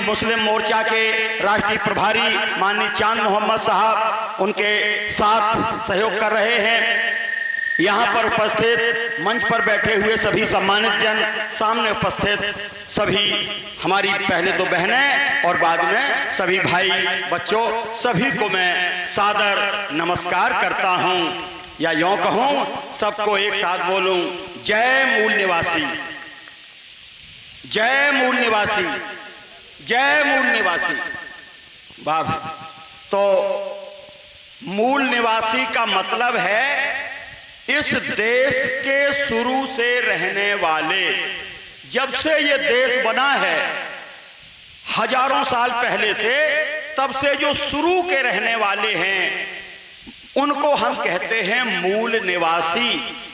मुस्लिम मोर्चा के राष्ट्रीय प्रभारी माननीय चांद मोहम्मद साहब उनके साथ सहयोग कर रहे हैं। यहाँ पर उपस्थित मंच पर बैठे हुए सभी सम्मानित जन, सामने उपस्थित सभी हमारी पहले तो बहनें और बाद में सभी भाई बच्चों, सभी को मैं सादर नमस्कार करता हूँ, या यूं कहूँ सबको एक साथ बोलूं, जय मूल निवासी, जय मूल निवासी, जय मूल निवासी। बाब तो मूल निवासी का मतलब है इस देश के शुरू से रहने वाले। जब से ये देश बना है हजारों साल पहले से, तब से जो शुरू के रहने वाले हैं उनको हम कहते हैं मूल निवासी।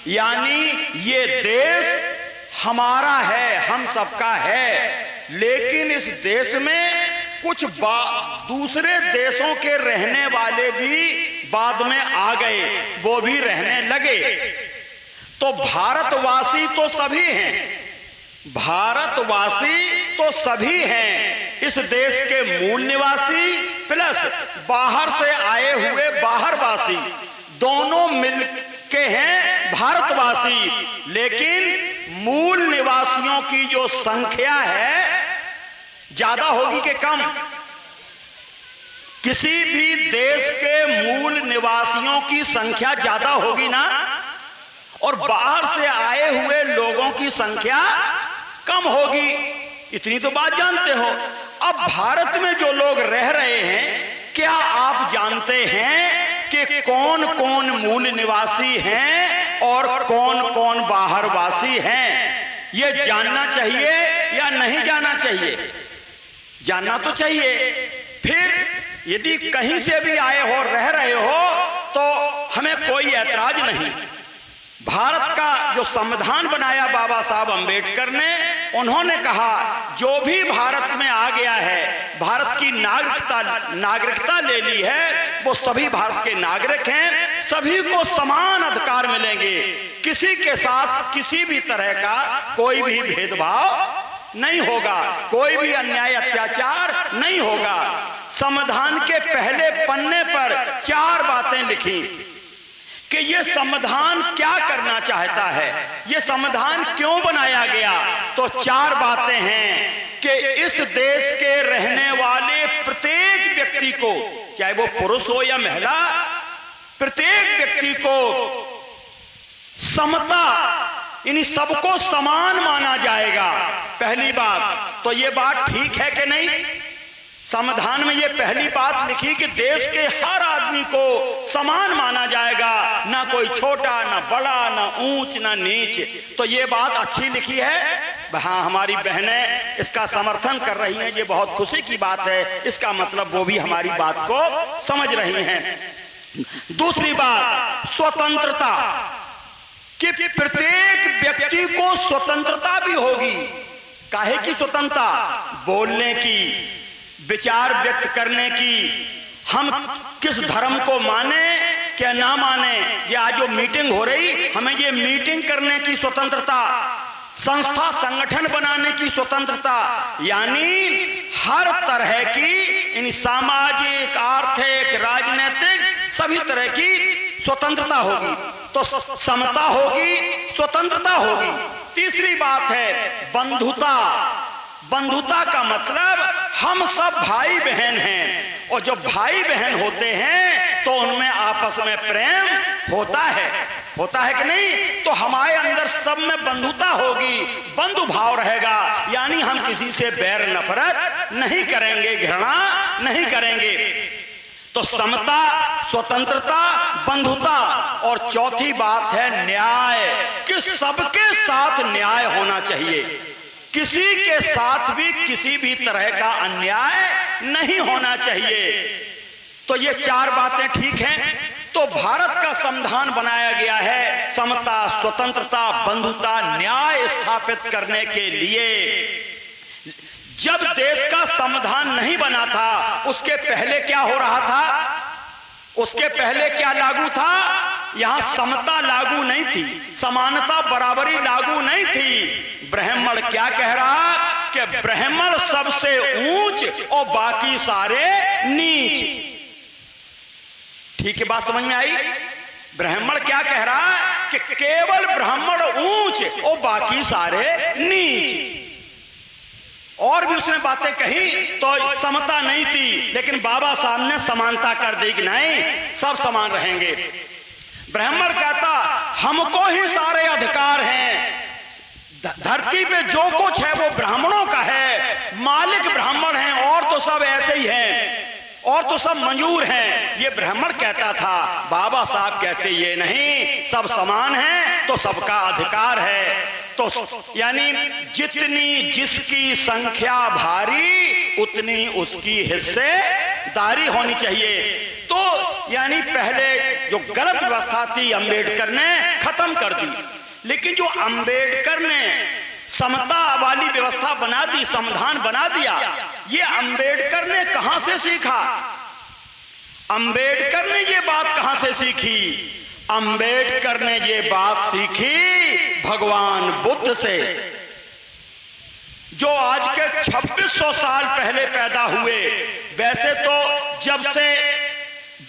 यानी ये देश हमारा है, हम सबका है, लेकिन इस देश में कुछ दूसरे देशों के रहने वाले भी बाद में आ गए, वो भी रहने लगे। तो भारतवासी तो सभी हैं, भारतवासी तो सभी हैं, इस देश के मूल निवासी प्लस बाहर से आए हुए बाहरवासी, दोनों मिल के हैं भारतवासी। लेकिन मूल निवासियों की जो संख्या है ज्यादा होगी कि कम? किसी भी देश के मूल निवासियों की संख्या ज्यादा होगी ना, और बाहर से आए हुए लोगों की संख्या कम होगी। इतनी तो बात जानते हो। अब भारत में जो लोग रह रहे हैं, क्या आप जानते हैं कि कौन कौन मूल निवासी हैं और कौन कौन बाहरवासी हैं? यह जानना चाहिए या नहीं जानना चाहिए? जानना तो चाहिए। फिर यदि कहीं से भी आए हो, रह रहे हो, तो हमें कोई ऐतराज नहीं। भारत का जो संविधान बनाया बाबा साहब अंबेडकर ने, उन्होंने कहा जो भी भारत में आ गया है, भारत की नागरिकता ले ली है, वो सभी भारत के नागरिक हैं, सभी को समान अधिकार मिलेंगे, किसी के साथ किसी भी तरह का कोई भी भेदभाव नहीं होगा, कोई भी अन्याय अत्याचार नहीं होगा। संविधान के पहले पन्ने पर 4 बातें लिखी कि ये संविधान क्या करना चाहता है, ये संविधान क्यों बनाया गया। तो 4 बातें हैं कि इस देश के रहने वाले प्रत्येक व्यक्ति को, चाहे वो पुरुष हो या महिला, प्रत्येक व्यक्ति को समता, इन सबको समान माना जाएगा। पहली बात तो ये बात ठीक है कि नहीं? संविधान में ये पहली बात लिखी कि देश के हर आदमी को समान माना जाएगा, ना कोई छोटा, ना बड़ा, ना ऊंच, ना नीच। तो ये बात अच्छी लिखी है। हाँ, हमारी बहनें इसका समर्थन कर रही हैं, ये बहुत खुशी की बात है। इसका मतलब वो भी हमारी बात को समझ रही हैं। दूसरी बात, स्वतंत्रता, कि प्रत्येक व्यक्ति को स्वतंत्रता भी होगी। काहे की स्वतंत्रता? बोलने की, विचार व्यक्त करने की, हम किस धर्म को माने क्या ना माने, ये आज जो मीटिंग हो रही, हमें ये मीटिंग करने की स्वतंत्रता, संस्था संगठन बनाने की स्वतंत्रता, यानी हर तरह की इन सामाजिक, आर्थिक, राजनीतिक सभी तरह की स्वतंत्रता होगी। तो समता होगी, स्वतंत्रता होगी। तीसरी बात है बंधुता। बंधुता का मतलब हम सब भाई बहन हैं, और जब भाई बहन होते हैं तो उनमें आपस में प्रेम होता है कि नहीं? तो हमारे अंदर सब में बंधुता होगी, बंधु भाव रहेगा, यानी हम किसी से बैर नफरत नहीं करेंगे, घृणा नहीं करेंगे। तो समता, स्वतंत्रता, बंधुता। और चौथी बात है न्याय, कि सबके साथ न्याय होना चाहिए, किसी के साथ भी किसी भी तरह का अन्याय नहीं होना चाहिए। तो ये 4 बातें ठीक हैं। तो भारत का संविधान बनाया गया है समता, स्वतंत्रता, बंधुता, न्याय स्थापित करने के लिए। जब देश का संविधान नहीं बना था, उसके पहले क्या हो रहा था? उसके पहले क्या लागू था? यहां समता लागू नहीं थी, समानता, बराबरी लागू नहीं थी। ब्राह्मण क्या कह रहा कि ब्राह्मण सबसे ऊंच और बाकी सारे नीच। ठीक है, बात समझ में आई? ब्राह्मण क्या कह रहा है कि केवल ब्राह्मण ऊंच और बाकी सारे नीच। और भी उसने बातें कही तो समता नहीं थी, लेकिन बाबा साहब ने समानता कर दी कि नहीं, सब समान रहेंगे। ब्राह्मण कहता हमको ही सारे अधिकार हैं, धरती पे जो कुछ है वो ब्राह्मणों का है, मालिक ब्राह्मण हैं, और तो सब ऐसे ही हैं, और तो सब मंजूर हैं। ये ब्राह्मण कहता था। बाबा साहब कहते ये नहीं, सब समान हैं तो सबका अधिकार है। तो यानी जितनी जिसकी संख्या भारी उतनी उसकी हिस्सेदारी होनी चाहिए। तो यानी पहले जो गलत व्यवस्था थी अंबेडकर ने खत्म कर दी, लेकिन जो अंबेडकर ने समता वाली व्यवस्था बना दी, संविधान बना दिया, ये अंबेडकर ने कहां से सीखा? अंबेडकर ने ये बात कहां से सीखी? अंबेडकर ने ये बात सीखी भगवान बुद्ध से, जो आज के 2600 साल पहले पैदा हुए। वैसे तो जब से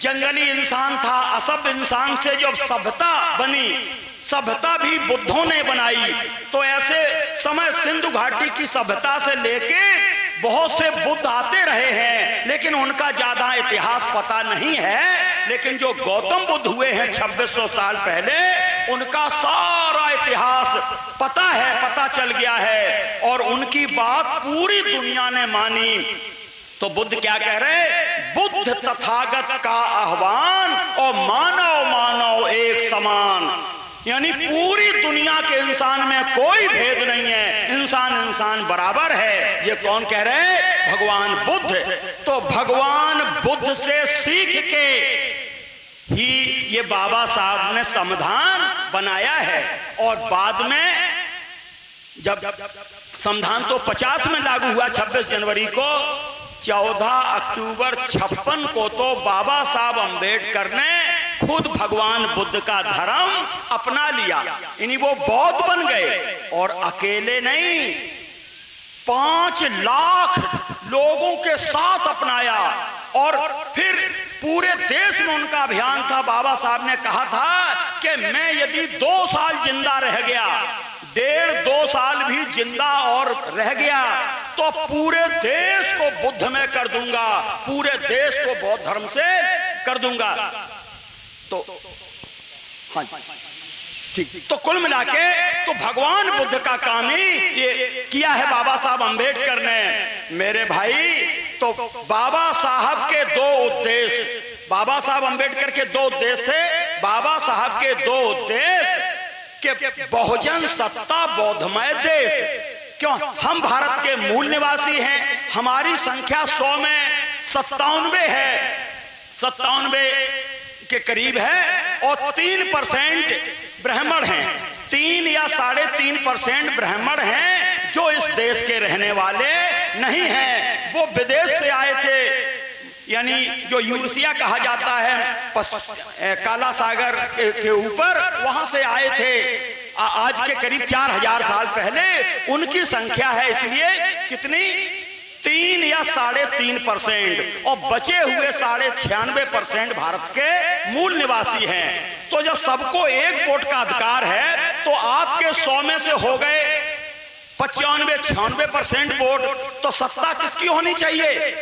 जंगली इंसान था, असभ्य इंसान से जब सभ्यता बनी, सभ्यता भी बुद्धों ने बनाई। तो ऐसे समय सिंधु घाटी की सभ्यता से लेके बहुत से बुद्ध आते रहे हैं, लेकिन उनका ज्यादा इतिहास पता नहीं है। लेकिन जो गौतम बुद्ध हुए हैं 2600 साल पहले, उनका सारा इतिहास पता है, पता चल गया है, और उनकी बात पूरी दुनिया ने मानी। तो बुद्ध क्या कह रहे? बुद्ध तथागत का आह्वान और मानव मानव एक समान, यानी पूरी दुनिया के इंसान में कोई भेद नहीं है, इंसान इंसान बराबर है। ये कौन कह रहे हैं? भगवान बुद्ध। तो भगवान बुद्ध से सीख के ही ये बाबा साहब ने संविधान बनाया है। और बाद में जब संविधान तो 50 में लागू हुआ, 26 जनवरी को, 14 अक्टूबर 56 को तो बाबा साहब अंबेडकर ने खुद भगवान बुद्ध का धर्म अपना लिया, यानी वो बौद्ध बन गए। और अकेले नहीं, 5 लाख लोगों के साथ अपनाया। और फिर पूरे देश में उनका अभियान था। बाबा साहब ने कहा था कि मैं यदि 2 साल जिंदा रह गया, 1.5-2 साल भी जिंदा और रह गया, तो पूरे देश को बुद्ध में कर दूंगा, पूरे देश को बौद्ध धर्म से कर दूंगा। तो हाँ ठीक, तो कुल मिला के तो भगवान बुद्ध का काम ही ये किया है बाबा साहब अंबेडकर ने। मेरे भाई, तो बाबा साहब के 2 उद्देश्य, बाबा साहब अंबेडकर के 2 उद्देश्य थे। बाबा साहब के 2 उद्देश्य कि बहुजन सत्ता बौद्धमय देश। क्यों? हम भारत के मूल निवासी हैं, हमारी संख्या 100 में 97 है, 97 के करीब है, और 3% ब्राह्मण हैं। 3 या 3.5% ब्राह्मण हैं जो इस देश के रहने वाले नहीं हैं, वो विदेश से आए थे, यानी जो यूरेशिया कहा जाता है, काला सागर के ऊपर, वहां से आए थे। आज के करीब 4000 साल पहले उनकी संख्या है, इसलिए कितनी? 3 या 3.5%, और बचे हुए 96% भारत के मूल निवासी हैं। तो जब सबको एक वोट का अधिकार है, तो आपके 100 में से हो गए 95-96% वोट, तो सत्ता किसकी होनी चाहिए?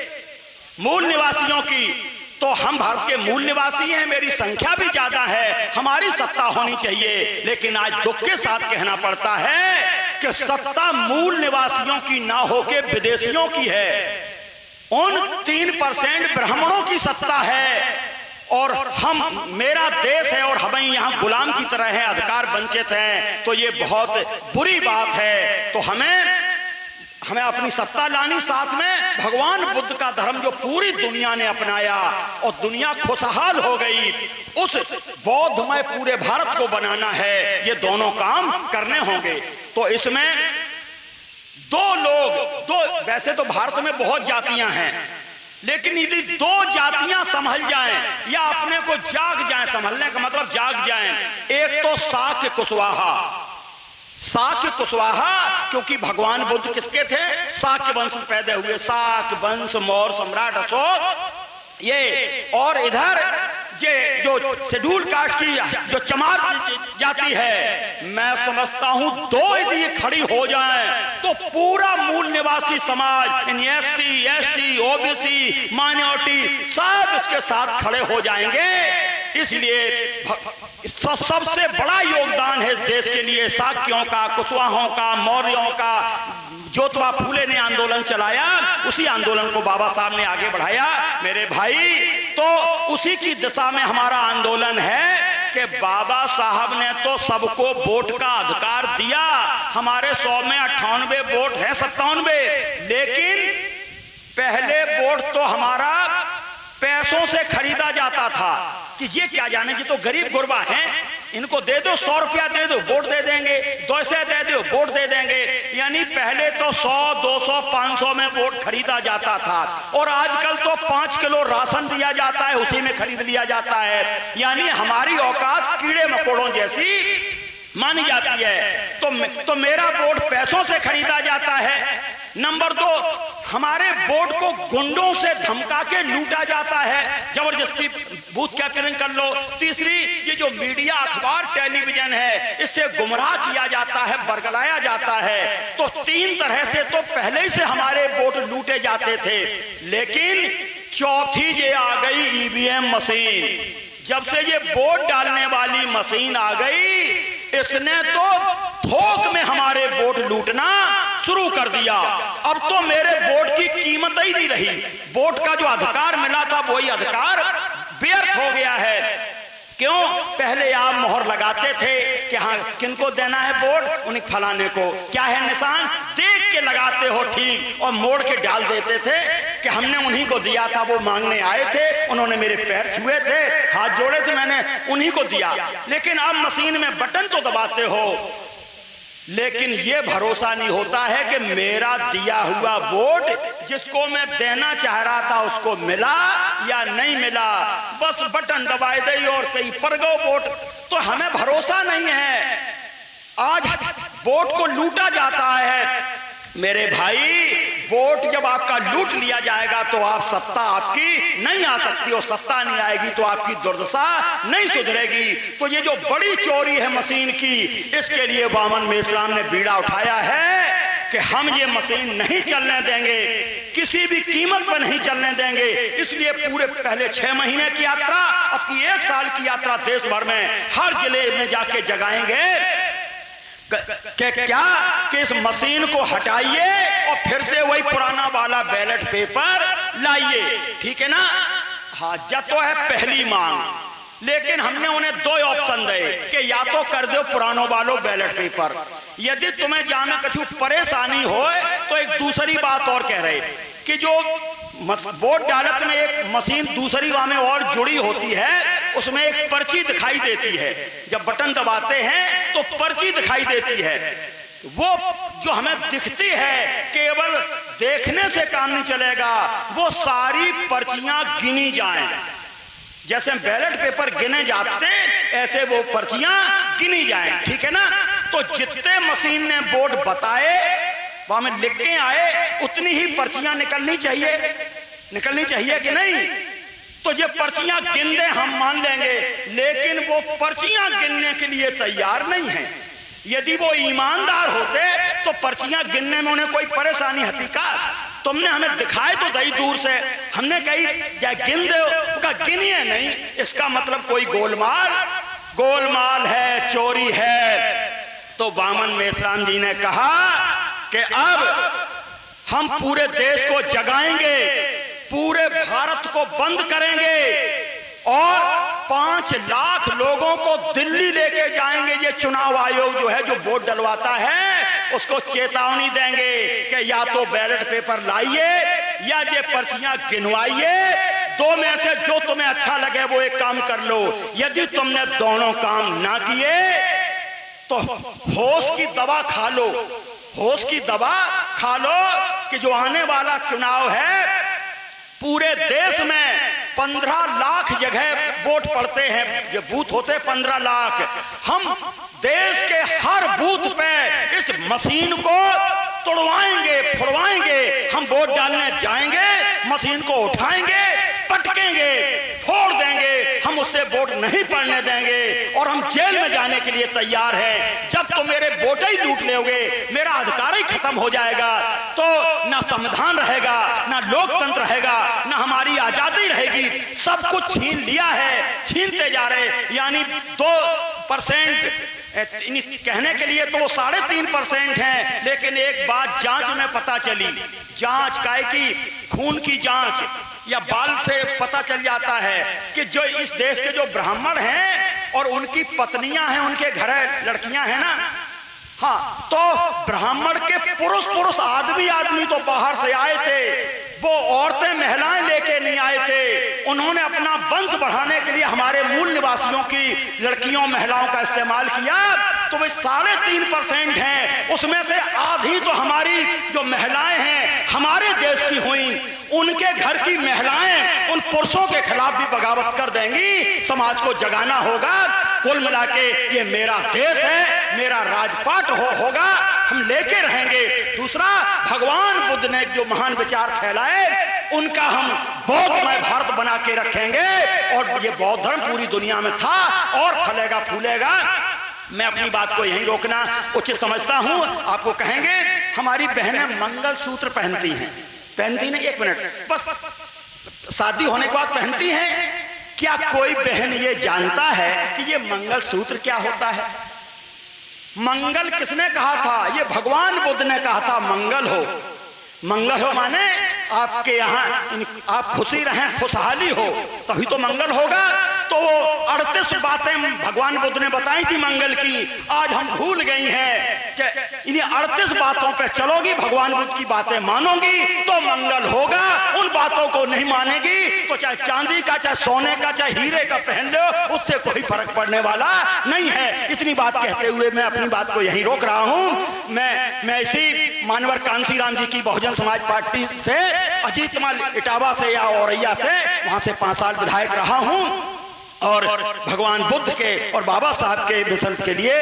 मूल निवासियों की। तो हम भारत के मूल निवासी हैं, मेरी संख्या भी ज्यादा है, हमारी सत्ता होनी चाहिए। लेकिन आज दुख के साथ कहना पड़ता है कि सत्ता मूल निवासियों की ना होके विदेशियों की है। उन 3% ब्राह्मणों की सत्ता है, और हम, मेरा देश है और हमें यहाँ गुलाम की तरह है, अधिकार वंचित हैं। तो ये बहुत बुरी बात है। तो हमें अपनी सत्ता लानी, साथ में भगवान बुद्ध का धर्म जो पूरी दुनिया ने अपनाया और दुनिया खुशहाल हो गई, उस बौद्धमय पूरे भारत को बनाना है। ये दोनों काम करने होंगे। तो इसमें 2 लोग, वैसे तो भारत में बहुत जातियां हैं, लेकिन यदि 2 जातियां संभल जाएं या अपने को जाग जाएं, संभलने का मतलब जाग जाएं। एक तो शाक्य कुशवाहा, शाक्य कुशवाहा, क्योंकि भगवान बुद्ध किसके थे? शाक्य वंश में पैदा हुए। शाक्य वंश, मौर्य सम्राट अशोक, ये और इधर ये जो शेड्यूल कास्ट की जो चमार जाति है, मैं समझता हूं दो यदि ये खड़ी हो जाएं तो पूरा मूल निवासी समाज, SC, ST, OBC, माइनॉरिटी सब इसके साथ खड़े हो जाएंगे। इसलिए सबसे बड़ा योगदान है इस देश के लिए शाक्यों का, कुशवाहों का, मौर्यों का। ज्योतिबा फूले ने आंदोलन चलाया, उसी आंदोलन को बाबा साहब ने आगे बढ़ाया। मेरे भाई, तो उसी की दिशा में हमारा आंदोलन है कि बाबा साहब ने तो सबको वोट का अधिकार दिया। हमारे 100 में 98 वोट है, 97, लेकिन पहले वोट तो हमारा पैसों से खरीदा जाता था कि ये क्या जाने, ये तो गरीब गुरबा हैं, इनको दे दो, 100 रुपया दे दो, वोट दे देंगे, 200 दे दो, वोट दे देंगे। यानी पहले तो 100, 200, 500 में वोट खरीदा जाता था, और आजकल तो 5 किलो राशन दिया जाता है, उसी में खरीद लिया जाता है। यानी हमारी औकात कीड़े मकोड़ों जैसी मानी जाती है। तो मेरा वोट पैसों से खरीदा जाता है। नंबर 2, हमारे वोट को गुंडों से धमका के लूटा जाता है, जबरदस्ती बूथ कैप्चरिंग कर लो। तीसरी, ये जो मीडिया, अखबार, टेलीविजन है, इससे गुमराह किया जाता है, बरगलाया जाता है। तो 3 तरह से तो पहले ही से हमारे वोट लूटे जाते थे। लेकिन चौथी ये आ गई EVM मशीन। जब से ये वोट डालने वाली मशीन आ गई, इसने तो थोक में हमारे वोट लूटना शुरू कर दिया। अब तो मेरे वोट की कीमत ही नहीं रही। वोट का जो अधिकार मिला था वही अधिकार व्यर्थ हो गया है। क्यों? पहले आप मोहर लगाते थे कि हाँ किनको देना है वोट, उन्हें फलाने को, क्या है निशान, देख के लगाते हो ठीक, और मोड़ के डाल देते थे कि हमने उन्हीं को दिया था, वो मांगने आए थे, उन्होंने मेरे पैर छुए थे, हाथ जोड़े थे, मैंने उन्हीं को दिया। लेकिन आप मशीन में बटन तो दबाते हो, लेकिन यह भरोसा नहीं होता है कि मेरा दिया हुआ वोट जिसको मैं देना चाह रहा था उसको मिला या नहीं मिला। बस बटन दबाए दे और कहीं पर गो वोट, तो हमें भरोसा नहीं है। आज वोट को लूटा जाता है। मेरे भाई, वोट जब आपका लूट लिया जाएगा तो आप सत्ता आपकी नहीं आ सकती, और सत्ता नहीं आएगी तो आपकी दुर्दशा नहीं सुधरेगी। तो ये जो बड़ी चोरी है मशीन की, इसके लिए वामन मेश्राम ने बीड़ा उठाया है कि हम ये मशीन नहीं चलने देंगे, किसी भी कीमत पर नहीं चलने देंगे। इसलिए पूरे पहले 6 महीने की यात्रा, अब की 1 साल की यात्रा देश भर में हर जिले में जाके जगाएंगे क्या कि इस मशीन को हटाइए और फिर से वही पुराना वाला बैलेट पेपर लाइए। ठीक है ना? हाँ, जब तो है पहली मांग, लेकिन हमने उन्हें 2 ऑप्शन दिए कि या तो कर दो पुरानो वालों बैलेट पेपर, यदि तुम्हें जाने कछु परेशानी हो तो एक दूसरी बात और कह रहे कि जो वोट डालत में एक मशीन दूसरी वहां में और जुड़ी होती है, उसमें एक पर्ची दिखाई देती है। जब बटन दबाते हैं तो पर्ची दिखाई देती है। वो जो हमें दिखती है, केवल देखने से काम नहीं चलेगा, वो सारी पर्चियां गिनी जाएं। जैसे बैलेट पेपर गिने जाते ऐसे वो पर्चियां गिनी जाएं। ठीक है ना? तो जितने मशीन ने वोट बताए वहां में लिख के आए, उतनी ही पर्चियां निकलनी चाहिए कि नहीं? तो ये पर्चियां गिन दे हम मान लेंगे, लेकिन वो पर्चियां गिनने के लिए तैयार नहीं है। यदि वो ईमानदार होते तो पर्चियां गिनने में उन्हें कोई परेशानी होती का? तुमने हमें दिखाए तो दई दूर से, हमने कही या गिन दो, का गिनिए नहीं, इसका मतलब कोई गोलमाल है, चोरी है। तो वामन मेश्राम जी ने कहा कि अब हम पूरे देश को जगाएंगे, पूरे भारत को बंद करेंगे और 5 लाख लोगों को दिल्ली लेके जाएंगे। ये चुनाव आयोग जो है, जो वोट डलवाता है, उसको चेतावनी देंगे कि या तो बैलेट पेपर लाइए या ये पर्चियां गिनवाइए, 2 में से जो तुम्हें अच्छा लगे वो एक काम कर लो। यदि तुमने दोनों काम ना किए तो होश की दवा खा लो, होश की दवा खा लो कि जो आने वाला चुनाव है पूरे देश में 15 लाख जगह वोट पड़ते हैं, ये बूथ होते 15 लाख। हम देश के हर बूथ पे इस मशीन को तोड़वाएंगे, फोड़वाएंगे। हम वोट डालने जाएंगे, मशीन को उठाएंगे, पटकेंगे, फोड़ देंगे, हम उससे वोट नहीं पड़ने देंगे और हम जेल में जाने के लिए तैयार हैं। जब तो मेरे वोट ही लूट लोगे, मेरा अधिकार ही खत्म हो जाएगा, तो ना संविधान रहेगा, ना लोकतंत्र रहेगा, ना हमारी आजादी रहेगी। सब कुछ छीन लिया है, छीनते जा रहे। यानी 2% कहने के लिए तो वो 3.5% है, लेकिन एक बात जांच में पता चली, जांच काय की, खून की जांच या बाल से पता चल जाता है कि जो इस देश के जो ब्राह्मण हैं और उनकी पत्नियां हैं, उनके घर लड़कियां हैं ना, हाँ, तो ब्राह्मण के पुरुष आदमी तो बाहर से आए थे, वो औरतें महिलाएं लेके नहीं आए थे। उन्होंने अपना वंश बढ़ाने के लिए हमारे मूल निवासियों की लड़कियों महिलाओं का इस्तेमाल किया। तो वे 3.5% हैं, उसमें से आधी तो हमारी जो महिलाएं हैं हमारे देश की हुई। उनके घर की महिलाएं उन पुरुषों के खिलाफ भी बगावत कर देंगी। समाज को जगाना होगा। कुल मिला के ये मेरा देश है, मेरा राजपाट होगा, हम लेके रहेंगे। दूसरा, भगवान बुद्ध ने जो महान विचार फैलाए, उनका हम बौद्धमय भारत बना के रखेंगे और ये बौद्ध धर्म पूरी दुनिया में था और फैलेगा फूलेगा। मैं अपनी बात को यहीं रोकना उचित समझता हूं। आपको कहेंगे हमारी बहनें मंगलसूत्र पहनती हैं, पहनती नहीं, एक मिनट बस, शादी होने के बाद पहनती हैं। क्या कोई बहन ये जानता है कि ये मंगलसूत्र क्या होता है? मंगल किसने कहा था? ये भगवान बुद्ध ने कहा था मंगल हो। मंगल हो माने आपके यहाँ आप खुशी रहें, खुशहाली हो, तभी तो मंगल होगा। तो वो 38 बातें भगवान बुद्ध ने बताई थी मंगल की, आज हम भूल गई हैं कि इन्हीं 38 बातों पे चलोगी, भगवान बुद्ध की बातें मानोगी तो मंगल होगा। उन बातों को नहीं मानेगी तो चाहे चांदी का, चाहे सोने का, चाहे हीरे का पहन लो, उससे कोई फर्क पड़ने वाला नहीं है। इतनी बात कहते हुए मैं अपनी बात को यहीं रोक रहा हूं। मैं इसी मानवर कांसीराम जी की बहुजन समाज पार्टी से, अजीत मल इटावा से या औरैया से, वहां से 5 साल विधायक रहा हूं और भगवान बुद्ध के और बाबा साहब के मिशन के लिए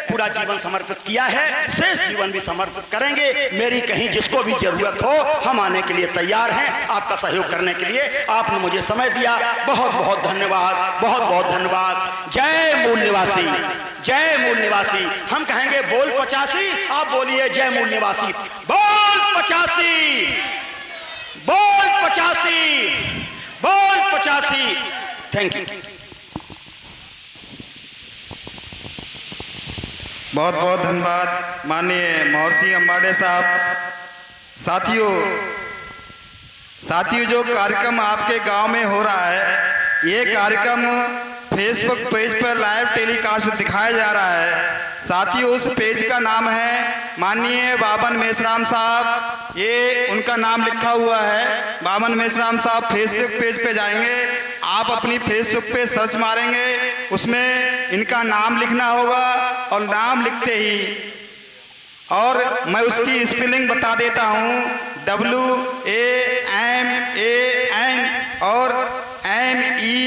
पूरा जीवन समर्पित किया है। शेष जीवन भी समर्पित करेंगे। मेरी कहीं जिसको भी जरूरत हो हम आने के लिए तैयार हैं, आपका सहयोग करने के लिए। आपने मुझे समय दिया, बहुत बहुत धन्यवाद, बहुत बहुत धन्यवाद। जय मूल निवासी, जय मूल निवासी। हम कहेंगे बोल 85, आप बोलिए जय मूल निवासी। बोल 85, बोल 85, बोल 85। Thank you. बहुत बहुत धन्यवाद माननीय महर्षि अंबाड़े साहब। साथियों जो कार्यक्रम आपके गांव में हो रहा है, ये कार्यक्रम फेसबुक पेज पर लाइव टेलीकास्ट दिखाया जा रहा है। साथियों उस पेज का नाम है माननीय बाबन मेश्राम साहब, ये उनका नाम लिखा हुआ है बाबन मेश्राम साहब। फेसबुक पेज पे जाएंगे, आप अपनी फेसबुक पे सर्च मारेंगे, उसमें इनका नाम लिखना होगा और नाम लिखते ही, और मैं उसकी स्पेलिंग बता देता हूँ, WAMAN और MESHRAM।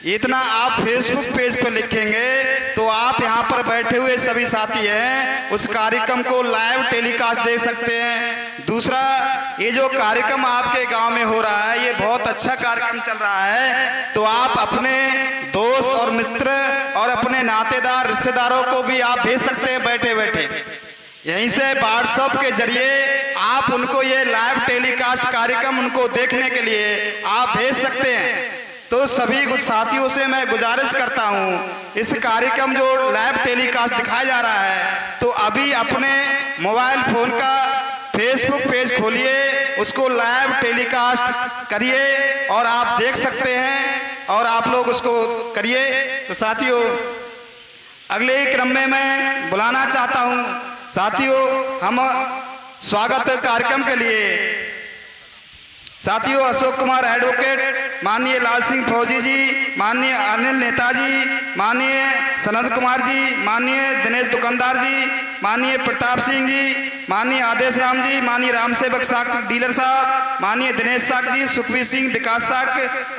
इतना आप फेसबुक पेज पर लिखेंगे तो आप यहाँ पर बैठे हुए सभी साथी हैं उस कार्यक्रम को लाइव टेलीकास्ट देख सकते हैं। दूसरा, ये जो कार्यक्रम आपके गांव में हो रहा है, ये बहुत अच्छा कार्यक्रम चल रहा है, तो आप अपने दोस्त और मित्र और अपने नातेदार रिश्तेदारों को भी आप भेज सकते हैं बैठे बैठे। यहीं से व्हाट्सएप के जरिए आप उनको ये लाइव टेलीकास्ट कार्यक्रम उनको देखने के लिए आप भेज सकते हैं। तो सभी कुछ साथियों से मैं गुजारिश करता हूँ, इस कार्यक्रम जो लाइव टेलीकास्ट दिखाया जा रहा है, तो अभी अपने मोबाइल फोन का फेसबुक पेज खोलिए, उसको लाइव टेलीकास्ट करिए और आप देख सकते हैं और आप लोग उसको करिए। तो साथियों अगले क्रम में मैं बुलाना चाहता हूँ साथियों, हम स्वागत कार्यक्रम के लिए साथियों, अशोक कुमार एडवोकेट, माननीय लाल सिंह फौजी जी, माननीय अनिल नेताजी, माननीय सनत कुमार जी, माननीय दिनेश दुकानदार जी, माननीय प्रताप सिंह जी, माननीय आदेश राम जी, माननीय राम सेवक साक डीलर साहब, माननीय दिनेश साक जी, सुखबीर सिंह, विकास साक,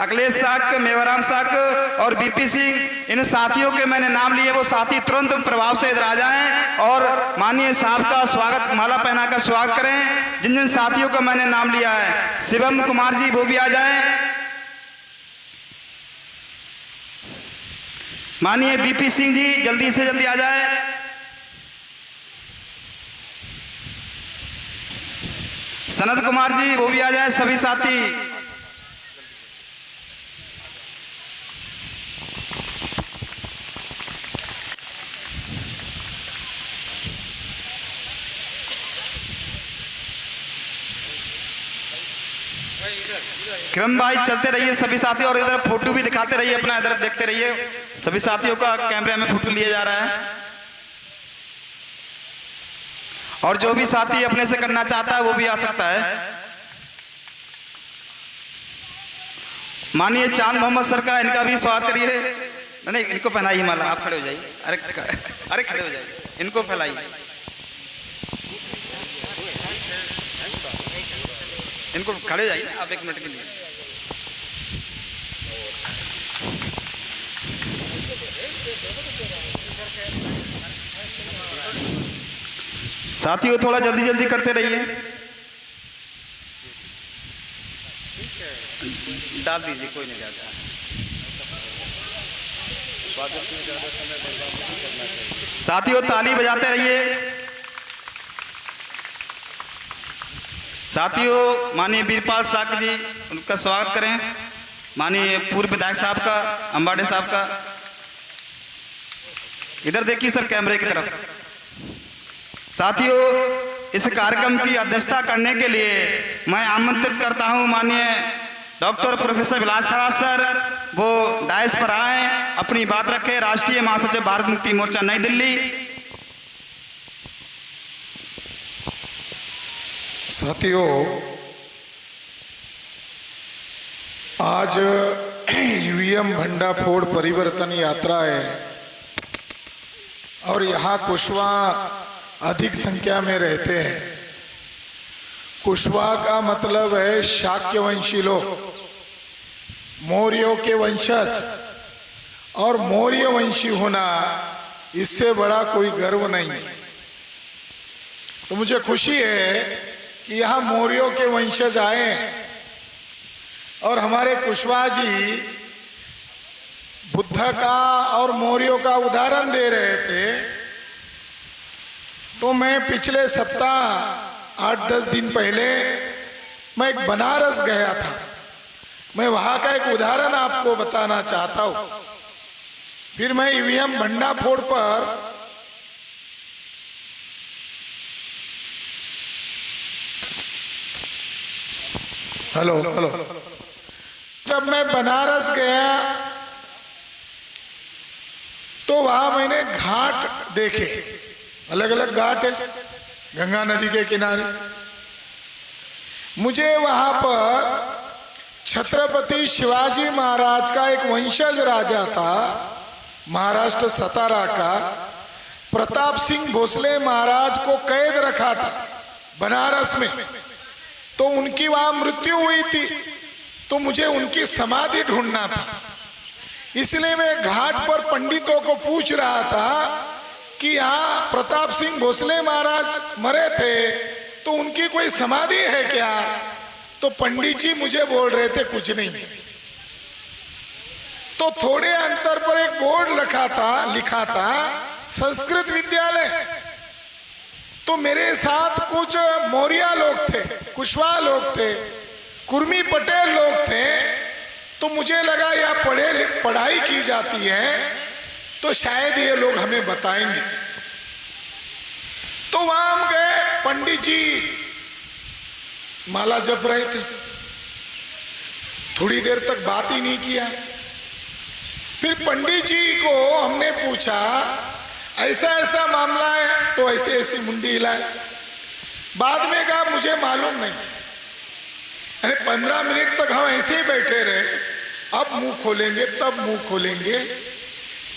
अखिलेश साक, मेवाराम साक और बीपी सिंह, इन साथियों के मैंने नाम लिए, वो साथी तुरंत प्रभाव से इधर आ जाएं और माननीय साहब का स्वागत, माला पहनाकर स्वागत करें। जिन जिन साथियों का मैंने नाम लिया है, शिवम कुमार जी वो भी आ जाएं। माननीय बीपी सिंह जी जल्दी से जल्दी आ जाए। सनत कुमार जी वो भी आ जाए। सभी साथी क्रम भाई चलते रहिए सभी साथी, और इधर फोटो भी दिखाते रहिए, अपना इधर देखते रहिए। सभी साथियों का कैमरे में फोटो लिया जा रहा है, और जो भी साथी अपने से करना चाहता है वो भी आ सकता है। माननीय चांद मोहम्मद सर का, इनका भी स्वागत करिए। नहीं, इनको पहनाइए माला, आप खड़े हो जाइए। अरे खड़े हो जाइए, इनको फैलाइए, इनको खड़े हो जाइए आप 1 मिनट के लिए। साथियों थोड़ा जल्दी जल्दी करते रहिए। डाल दीजिए, कोई नहीं जाता। साथियों ताली बजाते रहिए। साथियों माननीय वीरपाल साक जी, उनका स्वागत करें। माननीय पूर्व विधायक साहब का, अंबाडे साहब का, इधर देखिए सर कैमरे की तरफ। साथियों इस कार्यक्रम की अध्यक्षता करने के लिए मैं आमंत्रित करता हूं माननीय डॉक्टर प्रोफेसर विलास खराज सर, वो डायस पर आए, अपनी बात रखें। राष्ट्रीय महासचिव भारत मुक्ति मोर्चा नई दिल्ली। साथियों, आज ईवीएम भंडाफोड़ परिवर्तन यात्रा है और यहाँ कुशवाहा अधिक संख्या में रहते हैं। कुशवाहा का मतलब है शाक्यवंशी लोग, मौर्यों के वंशज, और मौर्य वंशी होना इससे बड़ा कोई गर्व नहीं है। तो मुझे खुशी है कि यहाँ मौर्यों के वंशज आए हैं और हमारे कुशवाहा जी बुद्ध का और मौर्यों का उदाहरण दे रहे थे। तो मैं पिछले सप्ताह 8-10 दिन पहले मैं एक बनारस गया था। मैं वहाँ का एक उदाहरण आपको बताना चाहता हूँ। फिर मैं ईवीएम भंडाफोड़ पर हेलो जब मैं बनारस गया तो वहां मैंने घाट देखे, अलग अलग घाट है गंगा नदी के किनारे। मुझे वहां पर छत्रपति शिवाजी महाराज का एक वंशज राजा था, महाराष्ट्र सतारा का, प्रताप सिंह भोसले महाराज को कैद रखा था बनारस में। तो उनकी वहां मृत्यु हुई थी, तो मुझे उनकी समाधि ढूंढना था। इसलिए मैं घाट पर पंडितों को पूछ रहा था कि यहाँ प्रताप सिंह भोसले महाराज मरे थे, तो उनकी कोई समाधि है क्या? तो पंडित जी मुझे बोल रहे थे कुछ नहीं। तो थोड़े अंतर पर एक बोर्ड लिखा था संस्कृत विद्यालय। तो मेरे साथ कुछ मौर्य लोग थे, कुशवाहा लोग थे, कुर्मी पटेल लोग थे। तो मुझे लगा यह पढ़ाई की जाती है तो शायद ये लोग हमें बताएंगे। तो वहां हम गए, पंडित जी माला जप रहे थे, थोड़ी देर तक बात ही नहीं किया। फिर पंडित जी को हमने पूछा ऐसा ऐसा मामला है, तो ऐसे ऐसी मुंडी हिलाए। बाद में कहा मुझे मालूम नहीं। अरे 15 मिनट तक हम ऐसे ही बैठे रहे, अब मुंह खोलेंगे तब मुंह खोलेंगे।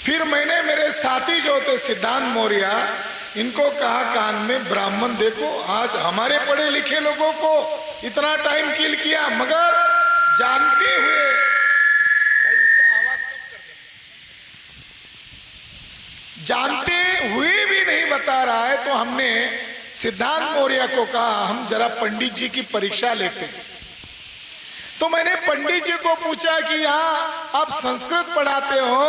फिर मैंने मेरे साथी जो थे सिद्धांत मौर्य, इनको कहा कान में, ब्राह्मण देखो आज हमारे पढ़े लिखे लोगों को इतना टाइम किल किया, मगर जानते हुए, भाई उसका आवाज कम कर दे, जानते हुए भी नहीं बता रहा है। तो हमने सिद्धांत मौर्य को कहा हम जरा पंडित जी की परीक्षा लेते हैं। तो मैंने पंडित जी को पूछा कि यहाँ आप संस्कृत पढ़ाते हो,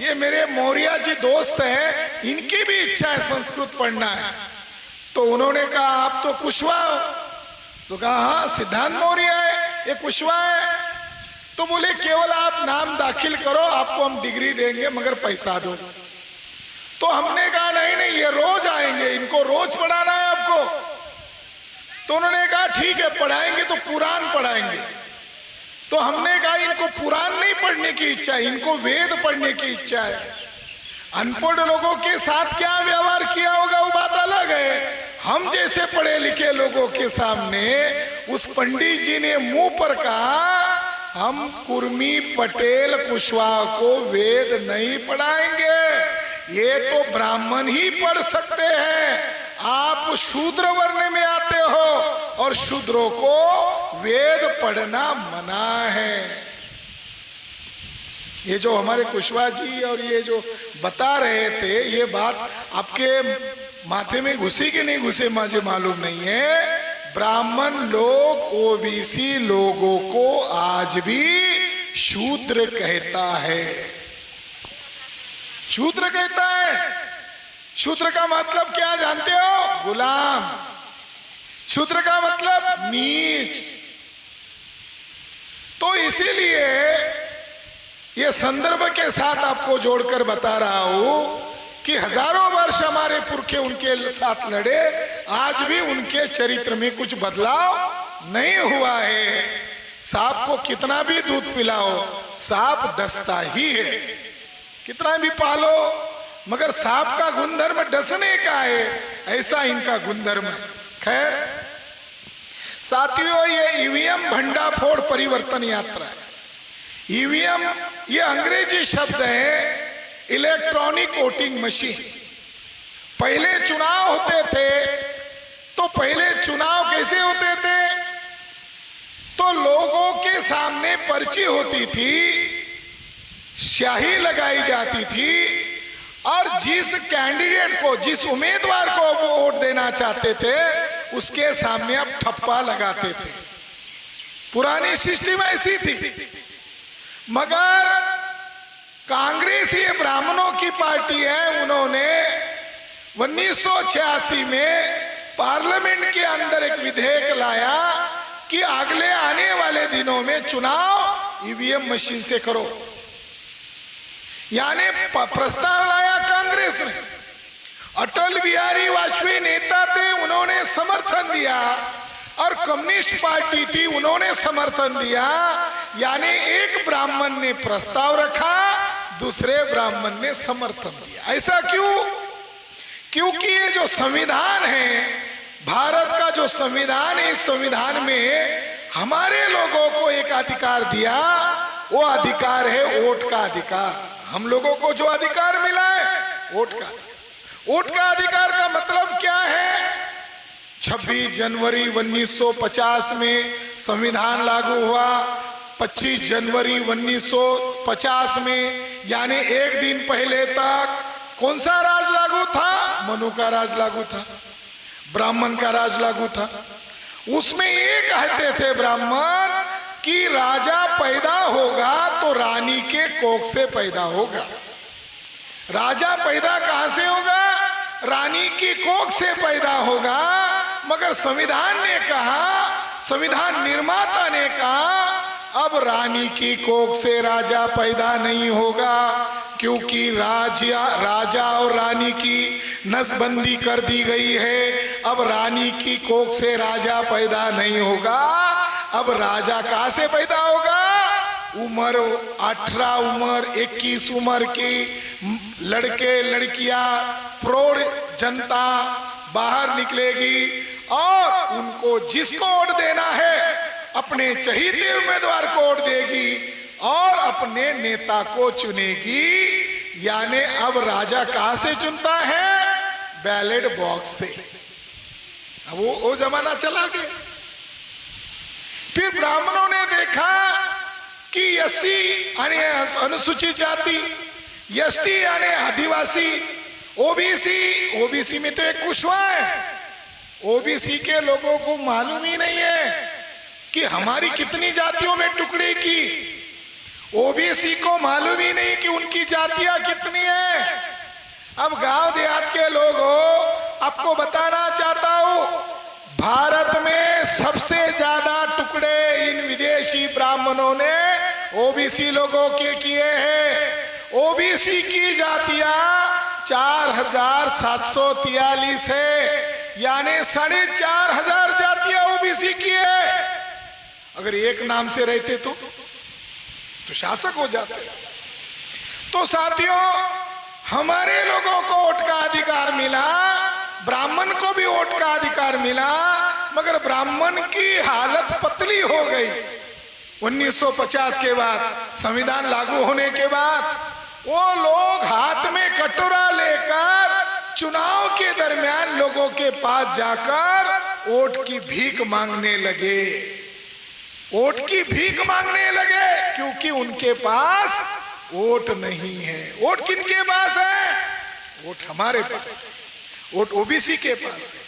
ये मेरे मौर्य जी दोस्त हैं, इनकी भी इच्छा है संस्कृत पढ़ना है। तो उन्होंने कहा आप तो कुशवाहा हो। तो कहा हाँ सिद्धांत मौर्य है, ये कुशवाहा है। तो बोले केवल आप नाम दाखिल करो, आपको हम डिग्री देंगे मगर पैसा दो। तो हमने कहा नहीं नहीं, ये रोज आएंगे, इनको रोज पढ़ाना है आपको। तो उन्होंने कहा ठीक है पढ़ाएंगे, तो पुराण पढ़ाएंगे। तो हमने कहा इनको पुराण नहीं पढ़ने की इच्छा है, इनको वेद पढ़ने की इच्छा है। अनपढ़ लोगों के साथ क्या व्यवहार किया होगा वो बात अलग है। हम जैसे पढ़े लिखे लोगों के सामने उस पंडित जी ने मुंह पर कहा हम कुर्मी पटेल कुशवाहा को वेद नहीं पढ़ाएंगे, ये तो ब्राह्मण ही पढ़ सकते हैं। आप शूद्र वर्ण में आते हो और शूद्रों को वेद पढ़ना मना है। ये जो हमारे कुशवाहा जी और ये जो बता रहे थे, ये बात आपके माथे में घुसी कि नहीं घुसे मुझे मालूम नहीं है। ब्राह्मण लोग ओबीसी लोगों को आज भी शूद्र कहता है, शूद्र कहता है। शूद्र का मतलब क्या जानते हो? गुलाम। शूद्र का मतलब नीच। तो इसीलिए ये संदर्भ के साथ आपको जोड़कर बता रहा हूं कि हजारों वर्ष हमारे पुरखे उनके साथ लड़े, आज भी उनके चरित्र में कुछ बदलाव नहीं हुआ है। सांप को कितना भी दूध पिलाओ, सांप डसता ही है। कितना भी पालो, मगर सांप का गुणधर्म डसने का है, ऐसा इनका गुणधर्म है। खैर साथियों, ये ईवीएम भंडाफोड़ परिवर्तन यात्रा है। ईवीएम ये अंग्रेजी शब्द है, इलेक्ट्रॉनिक वोटिंग मशीन। पहले चुनाव होते थे, तो पहले चुनाव कैसे होते थे? तो लोगों के सामने पर्ची होती थी, स्याही लगाई जाती थी, और जिस कैंडिडेट को, जिस उम्मीदवार को वो वोट देना चाहते थे, उसके सामने आप ठप्पा लगाते थे। पुरानी सिस्टम ऐसी थी। मगर कांग्रेस ये ब्राह्मणों की पार्टी है, उन्होंने 1986 में पार्लियामेंट के अंदर एक विधेयक लाया कि अगले आने वाले दिनों में चुनाव ईवीएम मशीन से करो। यानी प्रस्ताव लाया कांग्रेस ने। अटल बिहारी वाजपेयी नेता थे, उन्होंने समर्थन दिया, और कम्युनिस्ट पार्टी थी, उन्होंने समर्थन दिया। यानी एक ब्राह्मण ने प्रस्ताव रखा, दूसरे ब्राह्मण ने समर्थन दिया। ऐसा क्यों? क्योंकि ये जो संविधान है, भारत का जो संविधान है, इस संविधान में हमारे लोगों को एक अधिकार दिया, वो अधिकार है वोट का अधिकार। हम लोगों को जो अधिकार मिला है वोट का अधिकार। वोट का अधिकार का मतलब क्या है? 26 जनवरी 1950 में संविधान लागू हुआ। 25 जनवरी 1950 में, यानी एक दिन पहले तक कौन सा राज लागू था? मनु का राज लागू था, ब्राह्मण का राज लागू था। उसमें ये कहते थे ब्राह्मण कि राजा पैदा होगा तो रानी के कोख से पैदा होगा। राजा पैदा कहां से होगा? रानी की कोख से पैदा होगा। मगर संविधान ने कहा, संविधान निर्माता ने कहा, अब रानी की कोख से राजा पैदा नहीं होगा, क्योंकि राजा और रानी की नसबंदी कर दी गई है। अब रानी की कोख से राजा पैदा नहीं होगा। अब राजा कहां से पैदा होगा? उम्र 18 उम्र 21 उम्र की लड़के लड़कियां, प्रौढ़ जनता बाहर निकलेगी और उनको जिसको वोट देना है अपने चहीते उम्मीदवार को वोट देगी और अपने नेता को चुनेगी। यानी अब राजा कहां से चुनता है? बैलेट बॉक्स से। वो जमाना चला गया। फिर ब्राह्मणों ने देखा कि एससी यानी अनुसूचित जाति, एसटी यानी आदिवासी, ओबीसी में तो एक कुशवाहा है। ओबीसी के लोगों को मालूम ही नहीं है कि हमारी कितनी जातियों में टुकड़े की। ओबीसी को मालूम ही नहीं कि उनकी जातियां कितनी है। अब गांव देहात के लोगों, आपको बताना चाहता हूं, भारत में सबसे ज्यादा टुकड़े इन विदेशी ब्राह्मणों ने ओबीसी लोगों के किए हैं। ओबीसी की जातियां 4743 है, यानी 4500 जातियां ओबीसी की है। अगर एक नाम से रहते तो शासक हो जाते। तो साथियों, हमारे लोगों को वोट का अधिकार मिला, ब्राह्मण को भी वोट का अधिकार मिला, मगर ब्राह्मण की हालत पतली हो गई। 1950 के बाद, संविधान लागू होने के बाद, वो लोग हाथ में कटोरा लेकर चुनाव के दरमियान लोगों के पास जाकर वोट की भीख मांगने लगे। वोट की भीख मांगने लगे क्योंकि उनके पास वोट नहीं है। वोट किनके पास है? वोट हमारे पास है। वोट ओबीसी के पास है,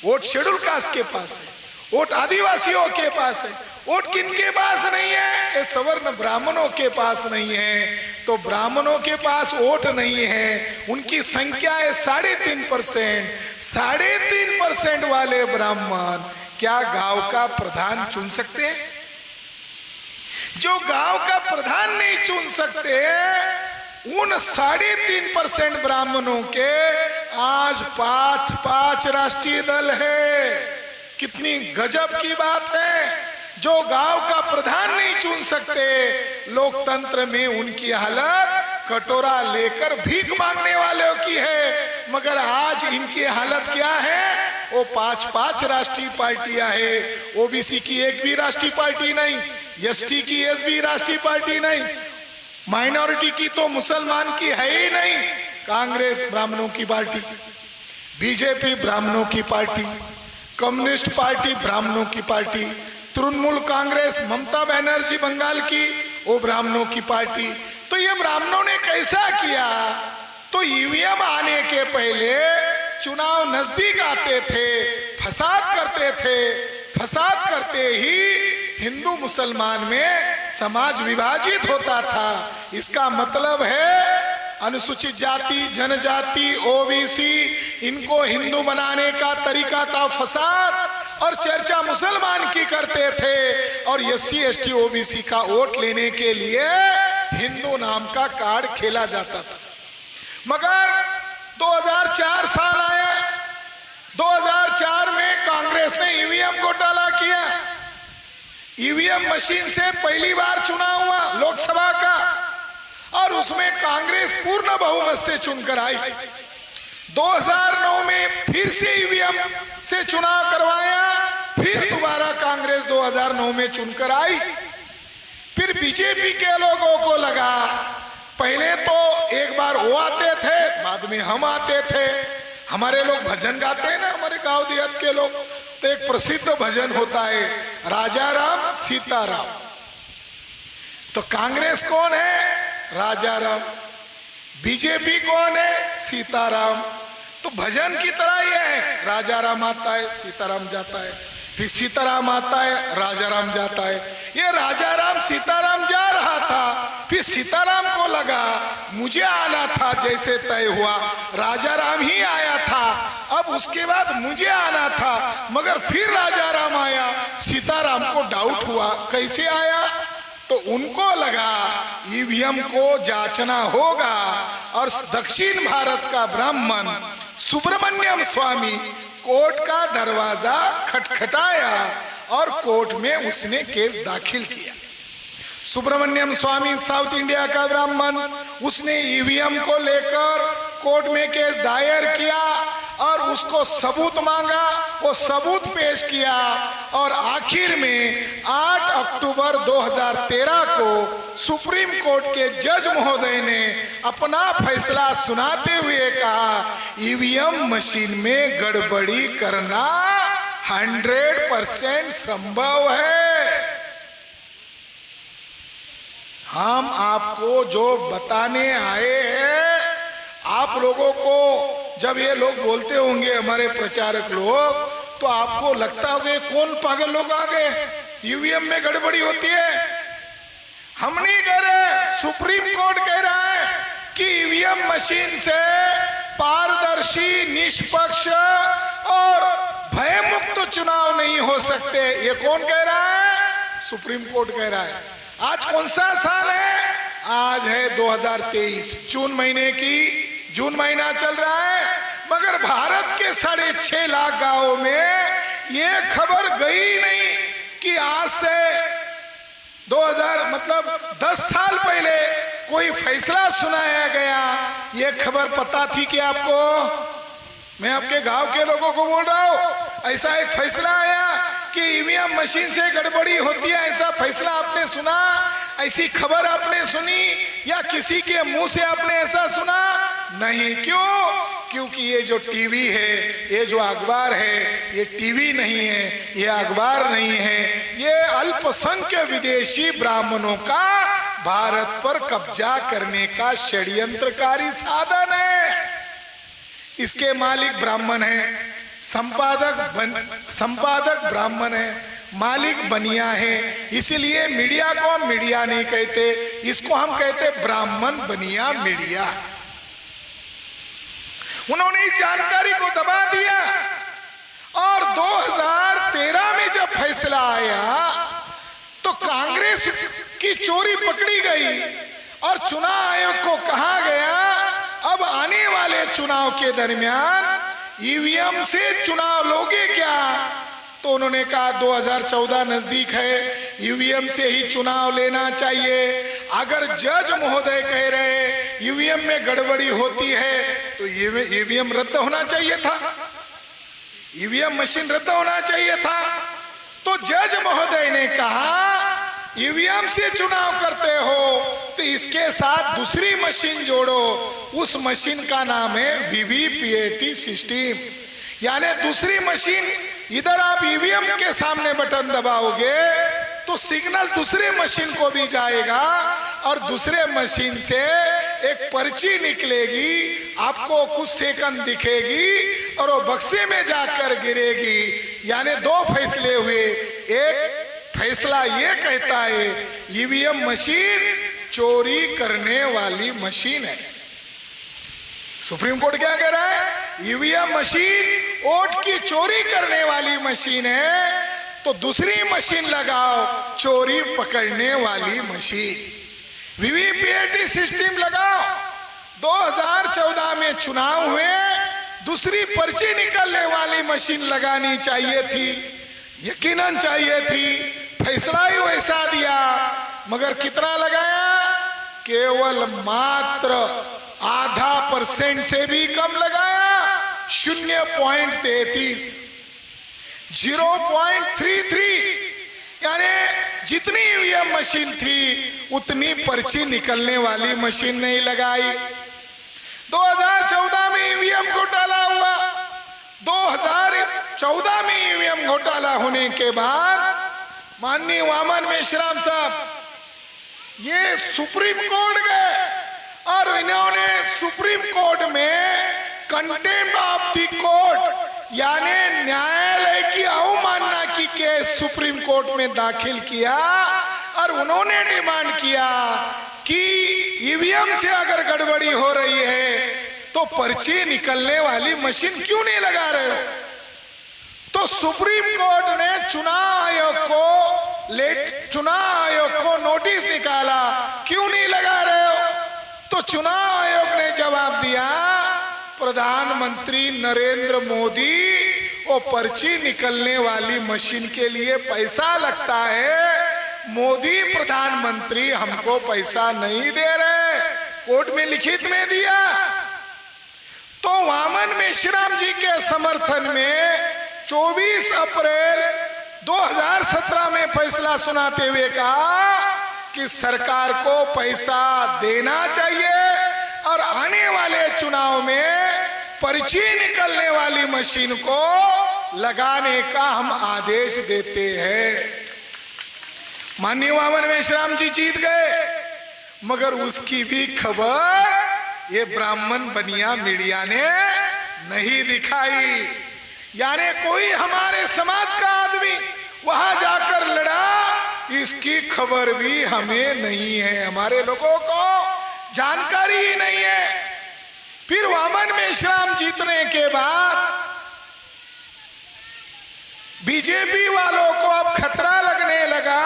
वोट शेड्यूल कास्ट के पास है, वोट आदिवासियों के पास है। वोट किनके पास नहीं है? ये सवर्ण ब्राह्मणों के पास नहीं है। तो ब्राह्मणों के पास वोट नहीं है, उनकी संख्या है 3.5%। 3.5% वाले ब्राह्मण क्या गांव का प्रधान चुन सकते हैं? जो गांव का प्रधान नहीं चुन सकते, उन 3.5% ब्राह्मणों के आज 5 राष्ट्रीय दल है। कितनी गजब की बात है। जो गांव का प्रधान नहीं चुन सकते, लोकतंत्र में उनकी हालत कटोरा लेकर भीख मांगने वालों की है। मगर आज इनकी हालत क्या है? वो 5 राष्ट्रीय पार्टियां हैं। ओबीसी की एक भी राष्ट्रीय पार्टी नहीं, एसटी की एक भी राष्ट्रीय पार्टी नहीं, माइनॉरिटी की तो मुसलमान की है ही नहीं। कांग्रेस ब्राह्मणों की पार्टी, बीजेपी ब्राह्मणों की पार्टी, कम्युनिस्ट पार्टी ब्राह्मणों की पार्टी, तृणमूल कांग्रेस ममता बनर्जी बंगाल की, वो ब्राह्मणों की पार्टी। तो ये ब्राह्मणों ने कैसा किया? तो ईवीएम आने के पहले चुनाव नजदीक आते थे, फसाद करते थे। फसाद करते ही हिंदू मुसलमान में समाज विभाजित होता था। इसका मतलब है अनुसूचित जाति, जनजाति, ओबीसी, इनको हिंदू बनाने का तरीका था फसाद, और चर्चा मुसलमान की करते थे। और एससी एसटी ओबीसी का वोट लेने के लिए हिंदू नाम का कार्ड खेला जाता था। मगर 2004 साल आया, 2004 में कांग्रेस ने ईवीएम घोटाला किया। ईवीएम मशीन से पहली बार चुनाव हुआ लोकसभा का, और उसमें कांग्रेस पूर्ण बहुमत से चुनकर आई। 2009 में फिर से ईवीएम से चुनाव करवाया, फिर दोबारा कांग्रेस 2009 में चुनकर आई। फिर बीजेपी के लोगों को लगा, पहले तो एक बार वो आते थे, बाद में हम आते थे। हमारे लोग भजन गाते हैं ना, हमारे गांव देहात के लोग, तो एक प्रसिद्ध भजन होता है, राजा राम सीताराम। तो कांग्रेस कौन है? राजा राम। बीजेपी कौन है? सीताराम। तो भजन की तरह ही है, राजा राम आता है, सीताराम जाता है, फिर सीताराम आता है, राजा राम जाता है। ये राजा राम सीताराम जा रहा था, फिर सीताराम को लगा मुझे आना था, जैसे तय हुआ राजा राम ही आया था, अब उसके बाद मुझे आना था, मगर फिर राजा राम आया। सीताराम को डाउट हुआ कैसे आया, तो उनको लगा ईवीएम को जांचना होगा। और दक्षिण भारत का ब्राह्मण सुब्रमण्यम स्वामी कोर्ट का दरवाजा खटखटाया और कोर्ट में उसने केस दाखिल किया। सुब्रमण्यम स्वामी साउथ इंडिया का ब्राह्मण, उसने ईवीएम को लेकर कोर्ट में केस दायर किया और उसको सबूत मांगा, वो सबूत पेश किया और आखिर आखिर में 8 अक्टूबर 2013 को सुप्रीम कोर्ट के जज महोदय ने अपना फैसला सुनाते हुए कहा, ईवीएम मशीन में गड़बड़ी करना 100% संभव है। हम आपको जो बताने आए हैं, आप लोगों को जब ये लोग बोलते होंगे हमारे प्रचारक लोग, तो आपको लगता होगा कौन पागल लोग आ गए, ईवीएम में गड़बड़ी होती है। हम नहीं कह रहे, सुप्रीम कोर्ट कह रहा है कि ईवीएम मशीन से पारदर्शी, निष्पक्ष और भयमुक्त चुनाव नहीं हो सकते। ये कौन कह रहा है? सुप्रीम कोर्ट कह रहा है। आज कौन सा साल है? आज है 2023, जून महीना चल रहा है, मगर भारत के 6.5 लाख गांवों में ये खबर गई नहीं कि आज से 10 साल पहले कोई फैसला सुनाया गया। ये खबर पता थी कि आपको? मैं आपके गांव के लोगों को बोल रहा हूं, ऐसा एक फैसला आया कि ईवीएम मशीन से गड़बड़ी होती है, ऐसा फैसला आपने सुना? ऐसी खबर आपने सुनी या किसी के मुंह से आपने ऐसा सुना? नहीं। क्यों? क्योंकि ये जो टीवी है, ये जो अखबार है, ये टीवी नहीं है, ये अखबार नहीं है, ये अल्पसंख्यक विदेशी ब्राह्मणों का भारत पर कब्जा करने का षड्यंत्रकारी साधन है। इसके मालिक ब्राह्मण है, संपादक ब्राह्मण है, मालिक बनिया है। इसलिए मीडिया को हम मीडिया नहीं कहते, इसको हम कहते ब्राह्मण बनिया मीडिया। उन्होंने इस जानकारी को दबा दिया और 2013 में जब फैसला आया तो कांग्रेस की चोरी पकड़ी गई और चुनाव आयोग को कहा गया, अब आने वाले चुनाव के दरमियान ईवीएम से चुनाव लोगे क्या? तो उन्होंने कहा 2014 नजदीक है, ईवीएम से ही चुनाव लेना चाहिए। अगर जज महोदय कह रहे ईवीएम में गड़बड़ी होती है तो ईवीएम रद्द होना चाहिए था, ईवीएम मशीन रद्द होना चाहिए था। तो जज महोदय ने कहा ईवीएम से चुनाव करते हो तो इसके साथ दूसरी मशीन जोड़ो, उस मशीन का नाम है वीवीपीएटी सिस्टम। यानी दूसरी मशीन, इधर आप ईवीएम के सामने बटन दबाओगे तो सिग्नल दूसरे मशीन को भी जाएगा और दूसरे मशीन से एक पर्ची निकलेगी, आपको कुछ सेकंड दिखेगी और वो बक्से में जाकर गिरेगी। यानी 2 फैसले हुए। एक फैसला ये कहता है ईवीएम मशीन चोरी करने वाली मशीन है। सुप्रीम कोर्ट क्या कह रहा है? ईवीएम मशीन वोट की चोरी करने वाली मशीन है, तो दूसरी मशीन लगाओ, चोरी पकड़ने वाली मशीन। वीवीपीएटी सिस्टम लगाओ। 2014 में चुनाव हुए, दूसरी पर्ची निकलने वाली मशीन लगानी चाहिए थी, यकीनन चाहिए थी। फैसला ही वैसा दिया, मगर कितना लगाया? केवल मात्र 0.5% से भी कम लगाया, 0.33, 0.33। यानी जितनी ईवीएम मशीन थी उतनी पर्ची निकलने वाली मशीन नहीं लगाई। 2014 में ईवीएम घोटाला हुआ। 2014 में ईवीएम घोटाला होने के बाद माननीय वामन मेश्राम साहब ये सुप्रीम कोर्ट गए और इन्होंने सुप्रीम कोर्ट में कंटेम्प्ट ऑफ द कोर्ट यानी न्यायालय की अवमानना की केस सुप्रीम कोर्ट में दाखिल किया और उन्होंने डिमांड किया कि ईवीएम से अगर गड़बड़ी हो रही है तो पर्ची निकलने वाली मशीन क्यों नहीं लगा रहे हो? तो सुप्रीम कोर्ट ने चुनाव आयोग को नोटिस निकाला, क्यों नहीं लगा रहे हो? तो चुनाव आयोग ने जवाब दिया, प्रधानमंत्री नरेंद्र मोदी वो पर्ची निकलने वाली मशीन के लिए पैसा लगता है, मोदी प्रधानमंत्री हमको पैसा नहीं दे रहे। कोर्ट में लिखित में दिया। तो वामन मेश्राम जी के समर्थन में 24 अप्रैल 2017 में फैसला सुनाते हुए कहा कि सरकार को पैसा देना चाहिए और आने वाले चुनाव में पर्ची निकलने वाली मशीन को लगाने का हम आदेश देते हैं। माननीय वामन मेश्राम जी जीत गए, मगर उसकी भी खबर ये ब्राह्मण बनिया मीडिया ने नहीं दिखाई। यानी कोई हमारे समाज का आदमी वहां जाकर लड़ा, इसकी खबर भी हमें नहीं है, हमारे लोगों को जानकारी ही नहीं है। फिर वामन मेश्राम जीतने के बाद बीजेपी वालों को अब खतरा लगने लगा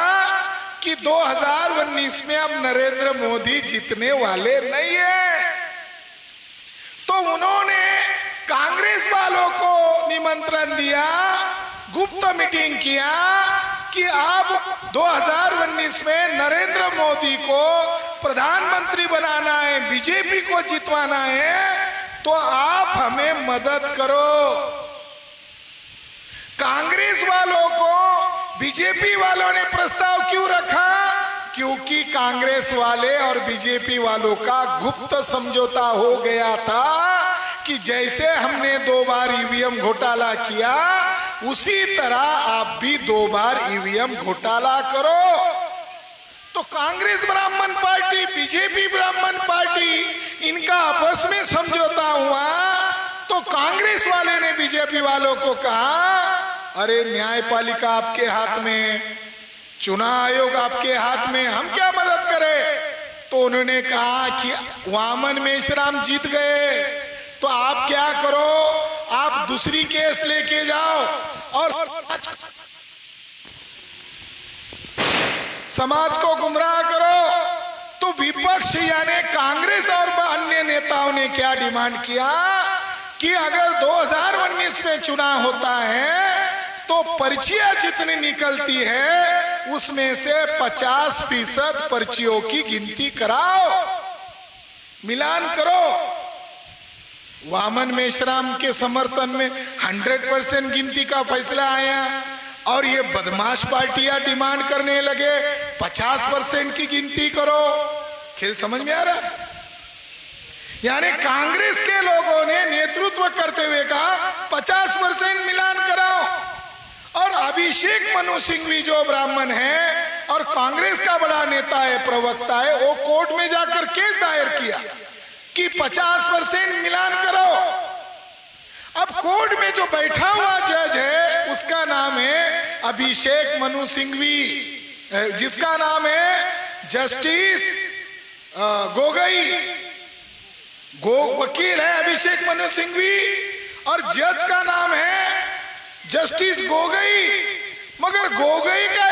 कि 2019 में अब नरेंद्र मोदी जीतने वाले नहीं है। तो उन्होंने कांग्रेस वालों को निमंत्रण दिया, गुप्त मीटिंग किया कि अब 2019 में नरेंद्र मोदी को प्रधानमंत्री बनाना है, बीजेपी को जितवाना है, तो आप हमें मदद करो। कांग्रेस वालों को बीजेपी वालों ने प्रस्ताव क्यों रखा? क्योंकि कांग्रेस वाले और बीजेपी वालों का गुप्त समझौता हो गया था कि जैसे हमने 2 बार ईवीएम घोटाला किया, उसी तरह आप भी 2 बार ईवीएम घोटाला करो। तो कांग्रेस ब्राह्मण पार्टी, बीजेपी ब्राह्मण पार्टी, इनका आपस में समझौता हुआ। तो कांग्रेस वाले ने बीजेपी वालों को कहा, अरे न्यायपालिका आपके हाथ में, चुनाव आयोग आपके हाथ में, हम क्या मदद करें? तो उन्होंने कहा कि वामन मेश्राम जीत गए, तो आप क्या करो, आप दूसरी केस लेके जाओ और समाज को गुमराह करो। तो विपक्ष यानी कांग्रेस और अन्य नेताओं ने क्या डिमांड किया कि अगर 2019 में चुनाव होता है तो पर्चियां जितनी निकलती है उसमें से 50% पर्चियों की गिनती कराओ, मिलान करो। वामन मेश्राम के समर्थन में 100% गिनती का फैसला आया और ये बदमाश पार्टियां डिमांड करने लगे 50% की गिनती करो। खेल समझ में आ रहा है? यानी कांग्रेस के लोगों ने नेतृत्व करते हुए कहा 50% मिलान कराओ, और अभिषेक मनु सिंघवी जो ब्राह्मण है और कांग्रेस का बड़ा नेता है, प्रवक्ता है, वो कोर्ट में जाकर केस दायर किया कि 50% मिलान करो। अब कोर्ट में जो बैठा हुआ जज है उसका नाम है अभिषेक मनु सिंघवी, जिसका नाम है जस्टिस गोगोई। वकील है अभिषेक मनु सिंघवी और जज का नाम है जस्टिस गोगोई। मगर गोगोई का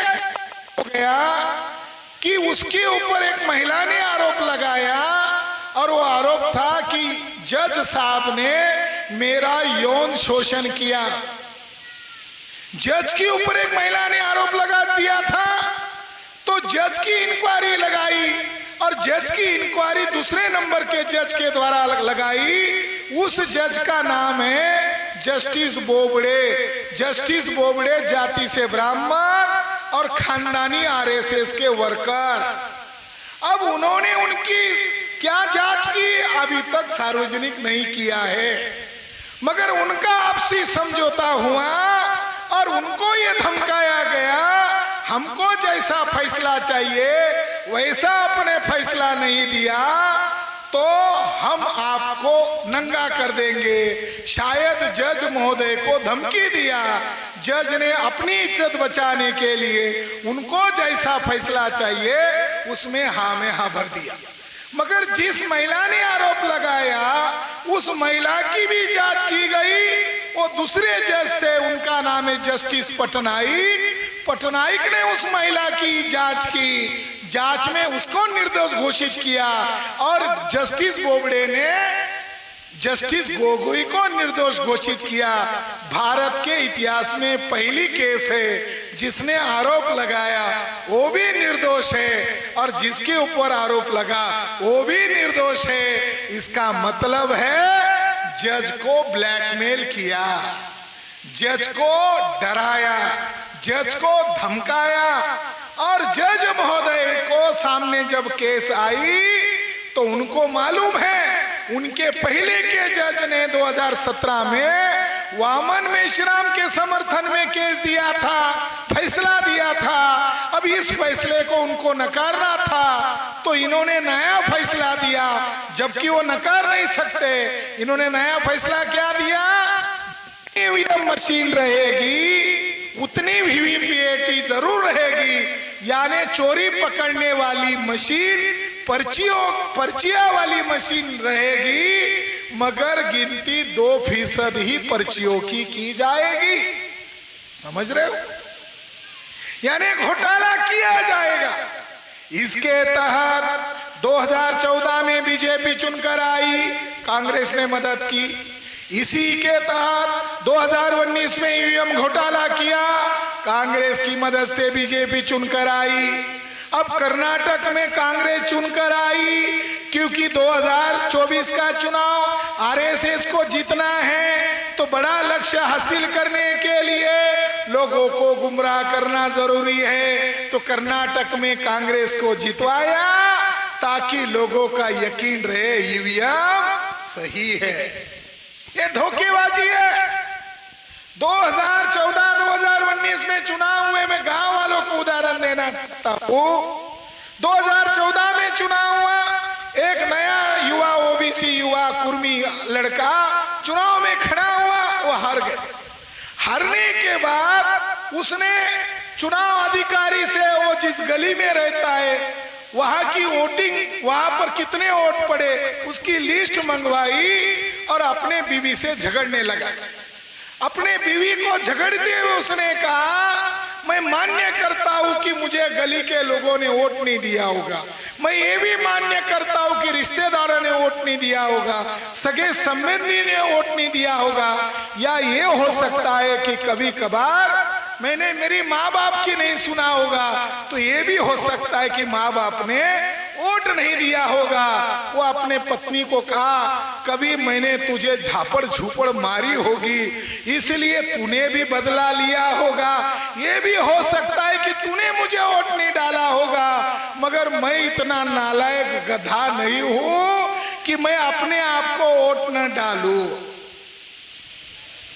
हो गया कि उसके ऊपर एक महिला ने आरोप लगाया और वो आरोप था कि जज साहब ने मेरा यौन शोषण किया। जज के ऊपर एक महिला ने आरोप लगा दिया था, तो जज की इंक्वायरी लगाई और जज की इंक्वायरी दूसरे नंबर के जज के द्वारा लगाई। उस जज का नाम है जस्टिस बोबड़े। जस्टिस बोबड़े जाति से ब्राह्मण और खानदानी आरएसएस के वर्कर। अब उन्होंने उनकी क्या जांच की अभी तक सार्वजनिक नहीं किया है, मगर उनका आपसी समझौता हुआ और उनको ये धमकाया गया हमको जैसा फैसला चाहिए वैसा आपने फैसला नहीं दिया तो हम आपको नंगा कर देंगे। शायद जज महोदय को धमकी दिया। जज ने अपनी इज्जत बचाने के लिए उनको जैसा फैसला चाहिए उसमें हाँ में हाँ भर दिया। मगर जिस महिला ने आरोप लगाया उस महिला की भी जांच की गई। वो दूसरे जज थे, उनका नाम है जस्टिस पटनायक। पटनायक ने उस महिला की जांच की, जांच में उसको निर्दोष घोषित किया और जस्टिस बोबड़े ने जस्टिस गोगोई को निर्दोष घोषित किया। भारत के इतिहास में पहली केस है जिसने आरोप लगाया वो भी निर्दोष है और जिसके ऊपर आरोप लगा वो भी निर्दोष है। इसका मतलब है जज को ब्लैकमेल किया, जज को डराया, जज को धमकाया और जज महोदय को सामने जब केस आई तो उनको मालूम है उनके पहले के जज ने 2017 में वामन मेश्राम के समर्थन में केस दिया था, फैसला दिया था। अब इस फैसले को उनको नकारना था तो इन्होंने नया फैसला दिया, जबकि वो नकार नहीं सकते। इन्होंने नया फैसला क्या दिया? ईवीएम मशीन रहेगी उतनी वीवीपीएटी जरूर रहेगी, यानी चोरी पकड़ने वाली मशीन पर्चियां वाली मशीन रहेगी, मगर गिनती 2% ही पर्चियों की जाएगी। समझ रहे हो? यानी घोटाला किया जाएगा। इसके तहत 2014 में बीजेपी चुनकर आई, कांग्रेस ने मदद की। इसी के तहत 2019 में ईवीएम घोटाला किया, कांग्रेस की मदद से बीजेपी चुनकर आई। अब कर्नाटक में कांग्रेस चुनकर आई, क्योंकि 2024 का चुनाव आरएसएस को जीतना है, तो बड़ा लक्ष्य हासिल करने के लिए लोगों को गुमराह करना जरूरी है। तो कर्नाटक में कांग्रेस को जितवाया ताकि लोगों का यकीन रहे ईवीएम सही है। ये धोखेबाजी है। 2014-2019 में चुनाव हुए, मैं गांव वालों को उदाहरण देना चाहता हूं। 2014 में चुनाव हुआ, एक नया युवा ओबीसी युवा कुर्मी लड़का चुनाव में खड़ा हुआ, वो हार गया। हारने के बाद उसने चुनाव अधिकारी से, वो जिस गली में रहता है वहां की वोटिंग, वहां पर कितने वोट पड़े उसकी लिस्ट मंगवाई और अपने बीवी से झगड़ने लगा। अपने बीवी को झगड़ते हुए उसने कहा, मैं मान्य करता हूं कि मुझे गली के लोगों ने वोट नहीं दिया होगा, मैं ये भी मान्य करता हूं कि रिश्तेदारों ने वोट नहीं दिया होगा, सगे संबंधी ने वोट नहीं दिया होगा, या ये हो सकता है कि कभी कभार मैंने मेरी माँ बाप की नहीं सुना होगा, तो ये भी हो सकता है कि माँ बाप ने वोट नहीं दिया होगा। वो अपने पत्नी को कहा, कभी मैंने तुझे झापड़ झूपड़ मारी होगी, इसलिए तूने भी बदला लिया होगा। ये भी हो सकता है कि तूने मुझे वोट नहीं डाला होगा, मगर मैं इतना नालायक गधा नहीं हूं कि मैं अपने आप को वोट न डालूं।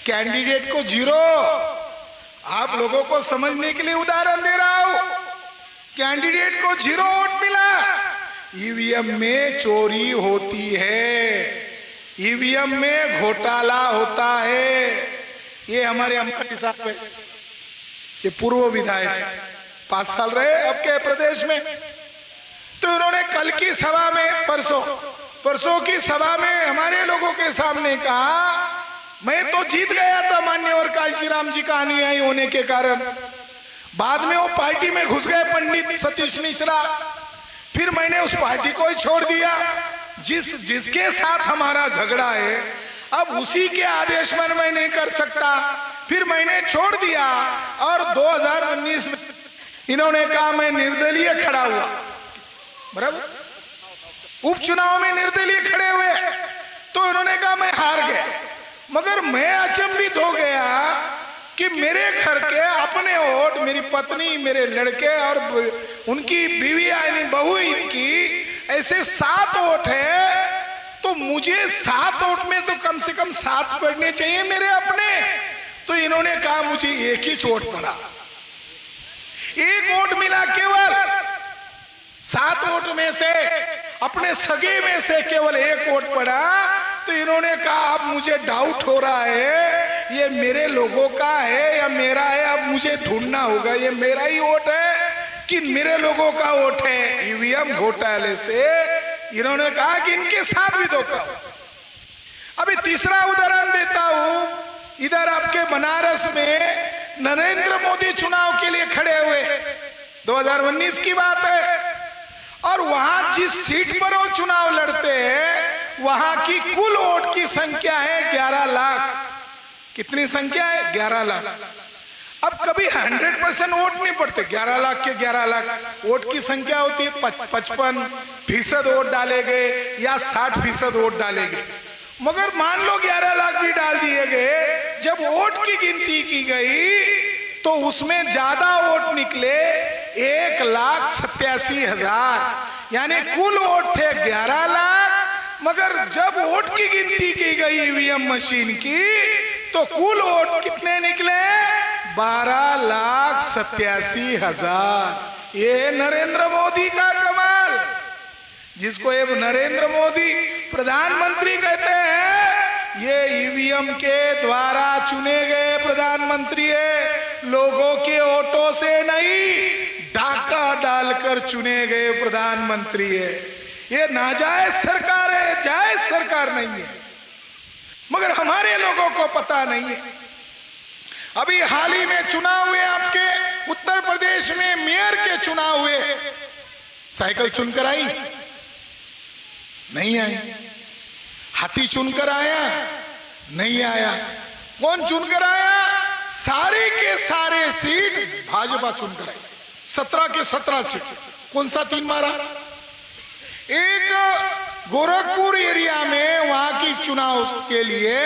कैंडिडेट को जीरो, आप लोगों को समझने के लिए उदाहरण दे रहा हूं। कैंडिडेट को 0 वोट मिला। ईवीएम में चोरी होती है, ईवीएम में घोटाला होता है। ये हमारे अंबानी साहब है, ये पूर्व विधायक 5 साल रहे अब के प्रदेश में। तो इन्होंने कल की सभा में, परसों की सभा में हमारे लोगों के सामने कहा, मैं तो जीत गया था मान्यवर कांशीराम जी का अनुयायी होने के कारण, बाद में वो पार्टी में घुस गए पंडित सतीश मिश्रा, फिर मैंने उस पार्टी को ही छोड़ दिया। जिसके साथ हमारा झगड़ा है अब उसी के आदेश में मैं नहीं कर सकता, फिर मैंने छोड़ दिया। और 2019 में इन्होंने कहा मैं निर्दलीय खड़ा हुआ, बराबर उपचुनाव में निर्दलीय खड़े हुए, तो इन्होंने कहा मैं हार गया। मगर मैं अचंभित हो गया कि मेरे घर के अपने वोट, मेरी पत्नी, मेरे लड़के और उनकी बीवी यानी बहू, इनकी ऐसे 7 वोट है, तो मुझे 7 वोट में तो कम से कम 7 पड़ने चाहिए मेरे अपने। तो इन्होंने कहा मुझे एक ही वोट पड़ा, 1 वोट मिला केवल। 7 वोट में से अपने सगे में से केवल 1 वोट पड़ा। तो इन्होंने कहा अब मुझे डाउट हो रहा है ये मेरे लोगों का है या मेरा है, अब मुझे ढूंढना होगा ये मेरा ही वोट है कि मेरे लोगों का वोट है। ईवीएम घोटाले से इन्होंने कहा कि इनके साथ भी धोखा हो। अभी तीसरा उदाहरण देता हूं, इधर आपके बनारस में नरेंद्र मोदी चुनाव के लिए खड़े हुए, 2019 की बात है, और वहां जिस सीट पर वो चुनाव लड़ते हैं वहां की कुल वोट की संख्या है 11 लाख। कितनी संख्या है? 11 लाख। अब कभी 100% वोट नहीं पड़ते, 11 लाख के 11 लाख वोट की संख्या होती है, 55% वोट डाले गए या 60% वोट डाले गए। मगर मान लो 11 लाख भी डाल दिए गए, जब वोट की गिनती की गई तो उसमें ज्यादा वोट निकले 1,87,000, यानी कुल वोट थे 11 लाख, मगर जब वोट की गिनती की गई ईवीएम मशीन की तो कुल वोट कितने निकले? 12,87,000। ये नरेंद्र मोदी का कमाल, जिसको ये नरेंद्र मोदी प्रधानमंत्री कहते हैं, ये ईवीएम के द्वारा चुने गए प्रधानमंत्री है, लोगों के वोटों से नहीं, डाका डालकर चुने गए प्रधानमंत्री है। ये नाजायज सरकार है, जायज सरकार नहीं है, मगर हमारे लोगों को पता नहीं है। अभी हाल ही में चुनाव हुए आपके उत्तर प्रदेश में, मेयर के चुनाव हुए, साइकिल चुनकर आई? नहीं आई। हाथी चुनकर आया? नहीं आया। कौन चुनकर आया? सारे के सारे सीट भाजपा चुनकर आई, 17 के 17 सीट। कौन सा 3 मारा? एक गोरखपुर एरिया में, वहां की चुनाव के लिए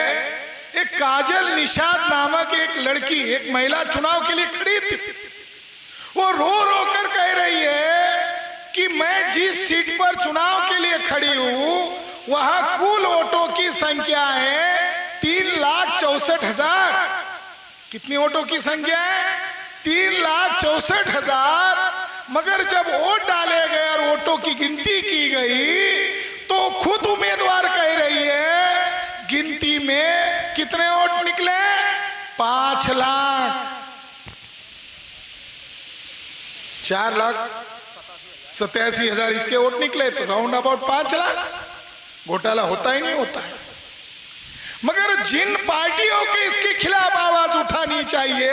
एक काजल निषाद नामक एक लड़की, एक महिला चुनाव के लिए खड़ी थी। वो रो रो कर कह रही है कि मैं जिस सीट पर चुनाव के लिए खड़ी हूं वहां कुल वोटों की संख्या है 3,64,000। कितनी वोटों की संख्या है? 3,64,000। मगर जब वोट डाले गए और वोटों की गिनती की गई तो खुद उम्मीदवार कह रही है गिनती में कितने वोट निकले? 4,87,000 इसके वोट निकले, तो राउंड अबाउट 5 लाख। घोटाला होता ही नहीं होता है। मगर जिन पार्टियों के इसके खिलाफ आवाज उठानी चाहिए,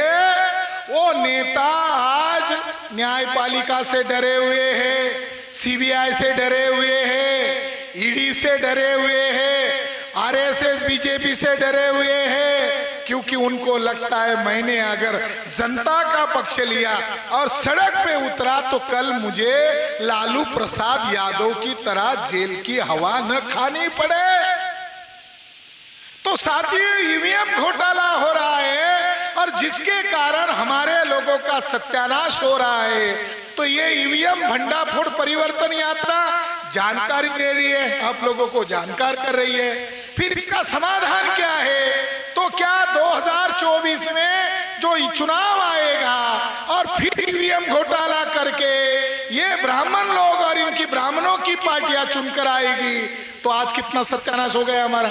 वो नेता आज न्यायपालिका से डरे हुए हैं, सीबीआई से डरे हुए हैं, ईडी से डरे हुए हैं, आरएसएस बीजेपी से डरे हुए हैं, क्योंकि उनको लगता है मैंने अगर जनता का पक्ष लिया और सड़क पे उतरा तो कल मुझे लालू प्रसाद यादव की तरह जेल की हवा न खानी पड़े। तो साथियों, ईवीएम घोटाला हो रहा है और जिसके कारण हमारे लोगों का सत्यानाश हो रहा है। तो ये ईवीएम भंडाफोड़ परिवर्तन यात्रा जानकारी दे रही है, आप लोगों को जानकार कर रही है। फिर इसका समाधान क्या है? तो क्या 2024 में जो चुनाव आएगा और फिर ईवीएम घोटाला करके ये ब्राह्मण लोग और इनकी ब्राह्मणों की पार्टियां चुनकर आएगी, तो आज कितना सत्यानाश हो गया हमारा।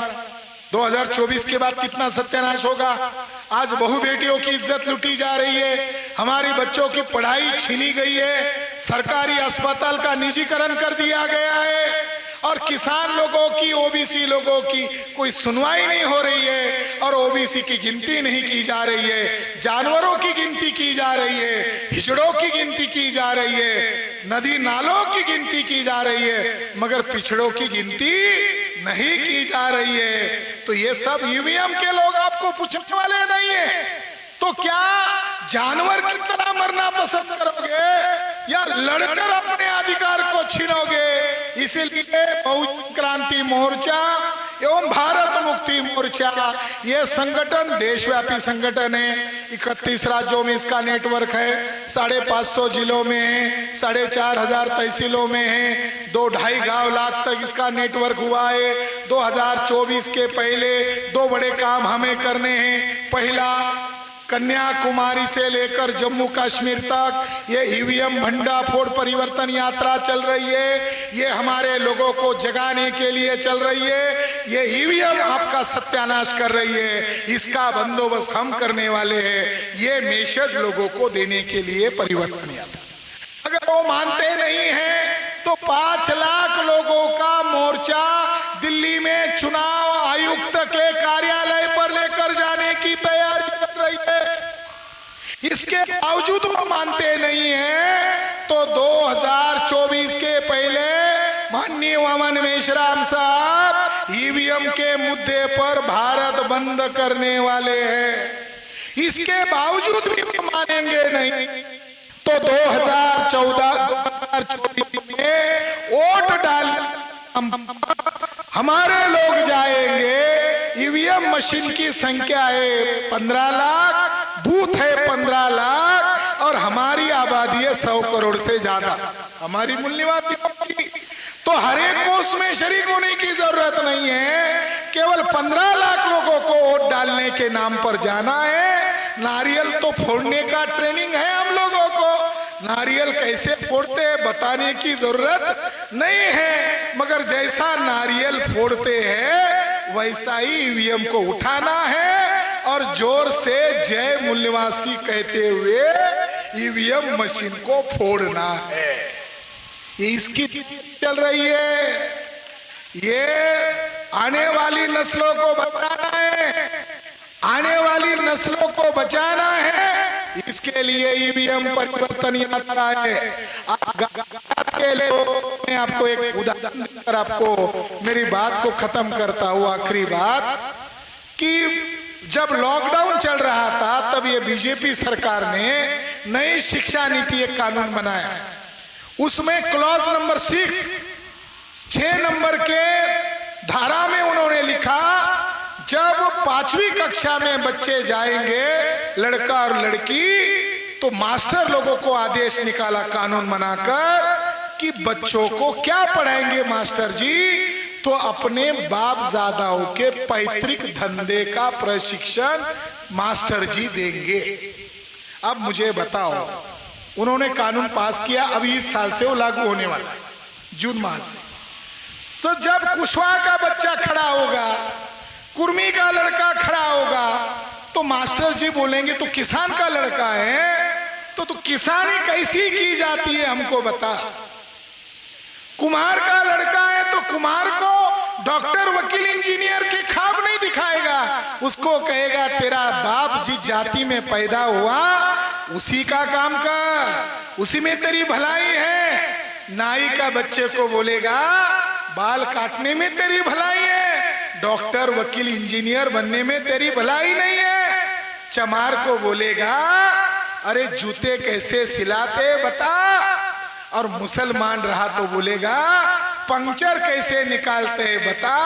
2024 के बाद कितना सत्यानाश होगा। आज बहु बेटियों की इज्जत लूटी जा रही है, हमारी बच्चों की पढ़ाई छीनी गई है, सरकारी अस्पताल का निजीकरण कर दिया गया है, और किसान लोगों की, ओबीसी लोगों की कोई सुनवाई नहीं हो रही है, और ओबीसी की गिनती नहीं की जा रही है, जानवरों की गिनती की जा रही है, हिजड़ों की गिनती की जा रही है, नदी नालों की गिनती की जा रही है, मगर पिछड़ों की गिनती नहीं की जा रही है। तो ये सब ईवीएम के लोग आपको पूछने वाले नहीं है। तो क्या जानवर की तरह मरना पसंद करोगे या लड़कर अपने अधिकार को छीनोगे? इसीलिए बहुजन क्रांति मोर्चा एवं भारत मुक्ति मोर्चा ये संगठन देशव्यापी संगठन है। 31 राज्यों में इसका नेटवर्क है, 550 जिलों में है, 4,500 तहसीलों में है, 2-2.5 लाख तक इसका नेटवर्क हुआ है। 2024 के पहले 2 बड़े काम हमें करने हैं। पहला, कन्याकुमारी से लेकर जम्मू कश्मीर तक ये ईवीएम भंडाफोड़ परिवर्तन यात्रा चल रही है। ये हमारे लोगों को जगाने के लिए चल रही है। ये ईवीएम आपका सत्यानाश कर रही है, इसका बंदोबस्त हम करने वाले हैं। ये मैसेज लोगों को देने के लिए परिवर्तन यात्रा। अगर वो मानते नहीं हैं तो 5 लाख लोगों का मोर्चा दिल्ली में चुनाव आयुक्त के कार्यालय पर लेकर जाने की तैयारी कर रही है। इसके बावजूद वो मानते नहीं हैं तो 2024 के पहले माननीय वामन मेश्राम साहब ईवीएम के मुद्दे पर भारत बंद करने वाले हैं। इसके बावजूद भी वो मानेंगे नहीं तो 2024 में वोट डाल हमारे लोग जाएंगे। ईवीएम मशीन की संख्या है 15 लाख, बूथ है 15 लाख और हमारी आबादी है 100 करोड़ से ज्यादा हमारी मूल निवासियों की। तो हर एक को उसमें शरीक होने की जरूरत नहीं है, केवल 15 लाख लोगों को वोट डालने के नाम पर जाना है। नारियल तो फोड़ने का ट्रेनिंग है हम लोगों को, नारियल कैसे फोड़ते हैं बताने की जरूरत नहीं है, मगर जैसा नारियल फोड़ते हैं वैसा ही ईवीएम को उठाना है और जोर से जय मूल्यवासी कहते हुए ईवीएम मशीन को फोड़ना है। ये इसकी चल रही है, ये आने वाली नस्लों को बचाना है, आने वाली नस्लों को बचाना है, इसके लिए ईवीएम परिवर्तन यात्रा है। के लोग मैं आपको एक उदाहरण देकर आपको मेरी बात को खत्म करता हूँ। आखिरी बात कि जब लॉकडाउन चल रहा था तब ये बीजेपी सरकार ने नई शिक्षा नीति एक कानून बनाया, उसमें क्लॉज नंबर 6 नंबर के धारा में उन्होंने लिखा जब 5वीं कक्षा में बच्चे जाएंगे लड़का और लड़की तो मास्टर लोगों को आदेश निकाला कानून बनाकर कि बच्चों को क्या पढ़ाएंगे मास्टर जी, तो अपने बाप दादाओं के पैतृक धंधे का प्रशिक्षण मास्टर जी देंगे। अब मुझे बताओ, उन्होंने कानून पास किया, अभी इस साल से वो लागू होने वाला है जून माह से। तो जब कुशवाहा का बच्चा खड़ा होगा, कुर्मी का लड़का खड़ा होगा, तो मास्टर जी बोलेंगे तो किसान का लड़का है, तो किसानी कैसी की जाती है हमको बता। कुम्हार का लड़का है तो कुम्हार को डॉक्टर वकील इंजीनियर के ख्वाब नहीं दिखाएगा, उसको कहेगा तेरा बाप जिस जाति में पैदा हुआ उसी का काम कर, उसी में तेरी भलाई है। नाई का बच्चे को बोलेगा बाल काटने में तेरी भलाई है, डॉक्टर वकील इंजीनियर बनने में तेरी भलाई नहीं है। चमार को बोलेगा अरे जूते कैसे सिलाते बता, और मुसलमान रहा तो बोलेगा पंक्चर कैसे निकालते बता।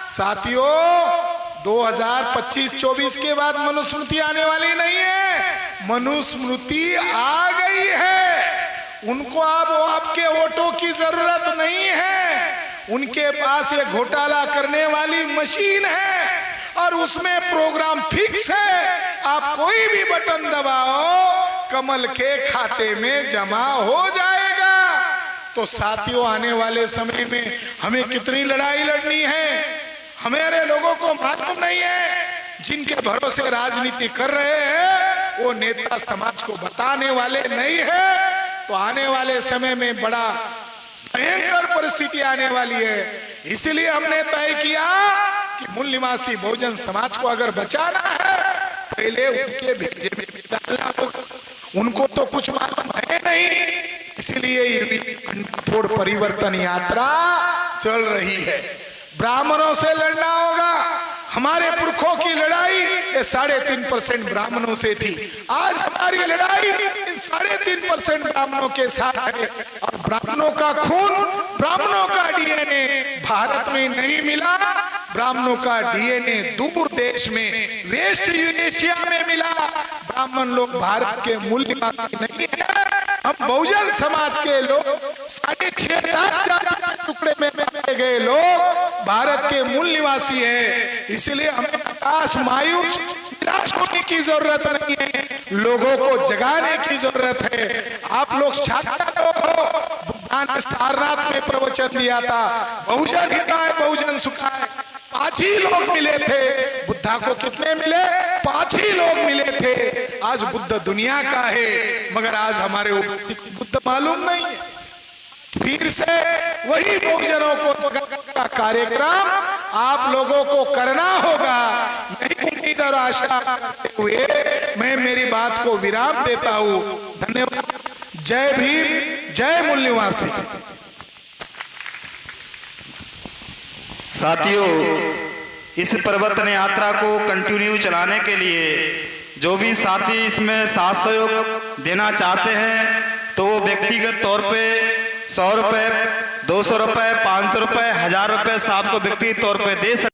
साथियों 2025-24 के बाद मनुस्मृति आने वाली नहीं है, मनुस्मृति आ गई है। उनको अब आपके वोटों की जरूरत नहीं है, उनके पास ये घोटाला करने वाली मशीन है और उसमें प्रोग्राम फिक्स है, आप कोई भी बटन दबाओ कमल के खाते में जमा हो जाएगा। तो साथियों आने वाले समय में हमें कितनी लड़ाई लड़नी है हमारे लोगों को मालूम नहीं है। जिनके भरोसे राजनीति कर रहे हैं वो नेता समाज को बताने वाले नहीं है, तो आने वाले समय में बड़ा भयंकर परिस्थिति आने वाली है। इसलिए हमने तय किया कि मूल निवासी बहुजन समाज को अगर बचाना है पहले उनके भेजे में डालना होगा, उनको तो कुछ मालूम है नहीं, इसलिए ये फोड़ परिवर्तन यात्रा चल रही है। ब्राह्मणों से लड़ना होगा, हमारे पुरखों की लड़ाई ये 3.5% ब्राह्मणों से थी, आज हमारी लड़ाई इन 3.5% ब्राह्मणों के साथ है। और ब्राह्मणों का खून, ब्राह्मणों का डीएनए भारत में नहीं मिला, ब्राह्मणों का डीएनए दूर देश में वेस्ट यूरेशिया में मिला। ब्राह्मण लोग भारत के मूल निवासी नहीं है, हम बहुजन समाज के लोग 6.5 लाख टुकड़े में बांटे गए लोग भारत के मूल निवासी हैं। इसलिए हमें हताश मायूस निराश होने की जरूरत नहीं है, लोगों को जगाने की जरूरत है। आप लोग छात्र लोग हो, बुद्धा ने सारनाथ में प्रवचन दिया था, बहुजन हिताय बहुजन सुखाय। 5 ही लोग मिले थे, बुद्धा को कितने मिले? 5 ही लोग मिले थे। आज बुद्ध दुनिया का है, मगर आज हमारे बुद्ध मालूम नहीं है। फिर से वही बहुजनों को का कार्यक्रम आप लोगों को करना होगा, यही उम्मीद और आशा करते हुए मैं मेरी बात को विराम देता हूं। धन्यवाद। जय भीम, जय मूल निवासी। साथियों, इस परिवर्तन यात्रा को कंटिन्यू चलाने के लिए जो भी साथी इसमें साथ सहयोग देना चाहते हैं तो वो व्यक्तिगत तौर पे 100 रुपए, 200 रुपए, 500 रुपए, 1000 रुपए साहब को व्यक्तिगत तौर पे दे सकते।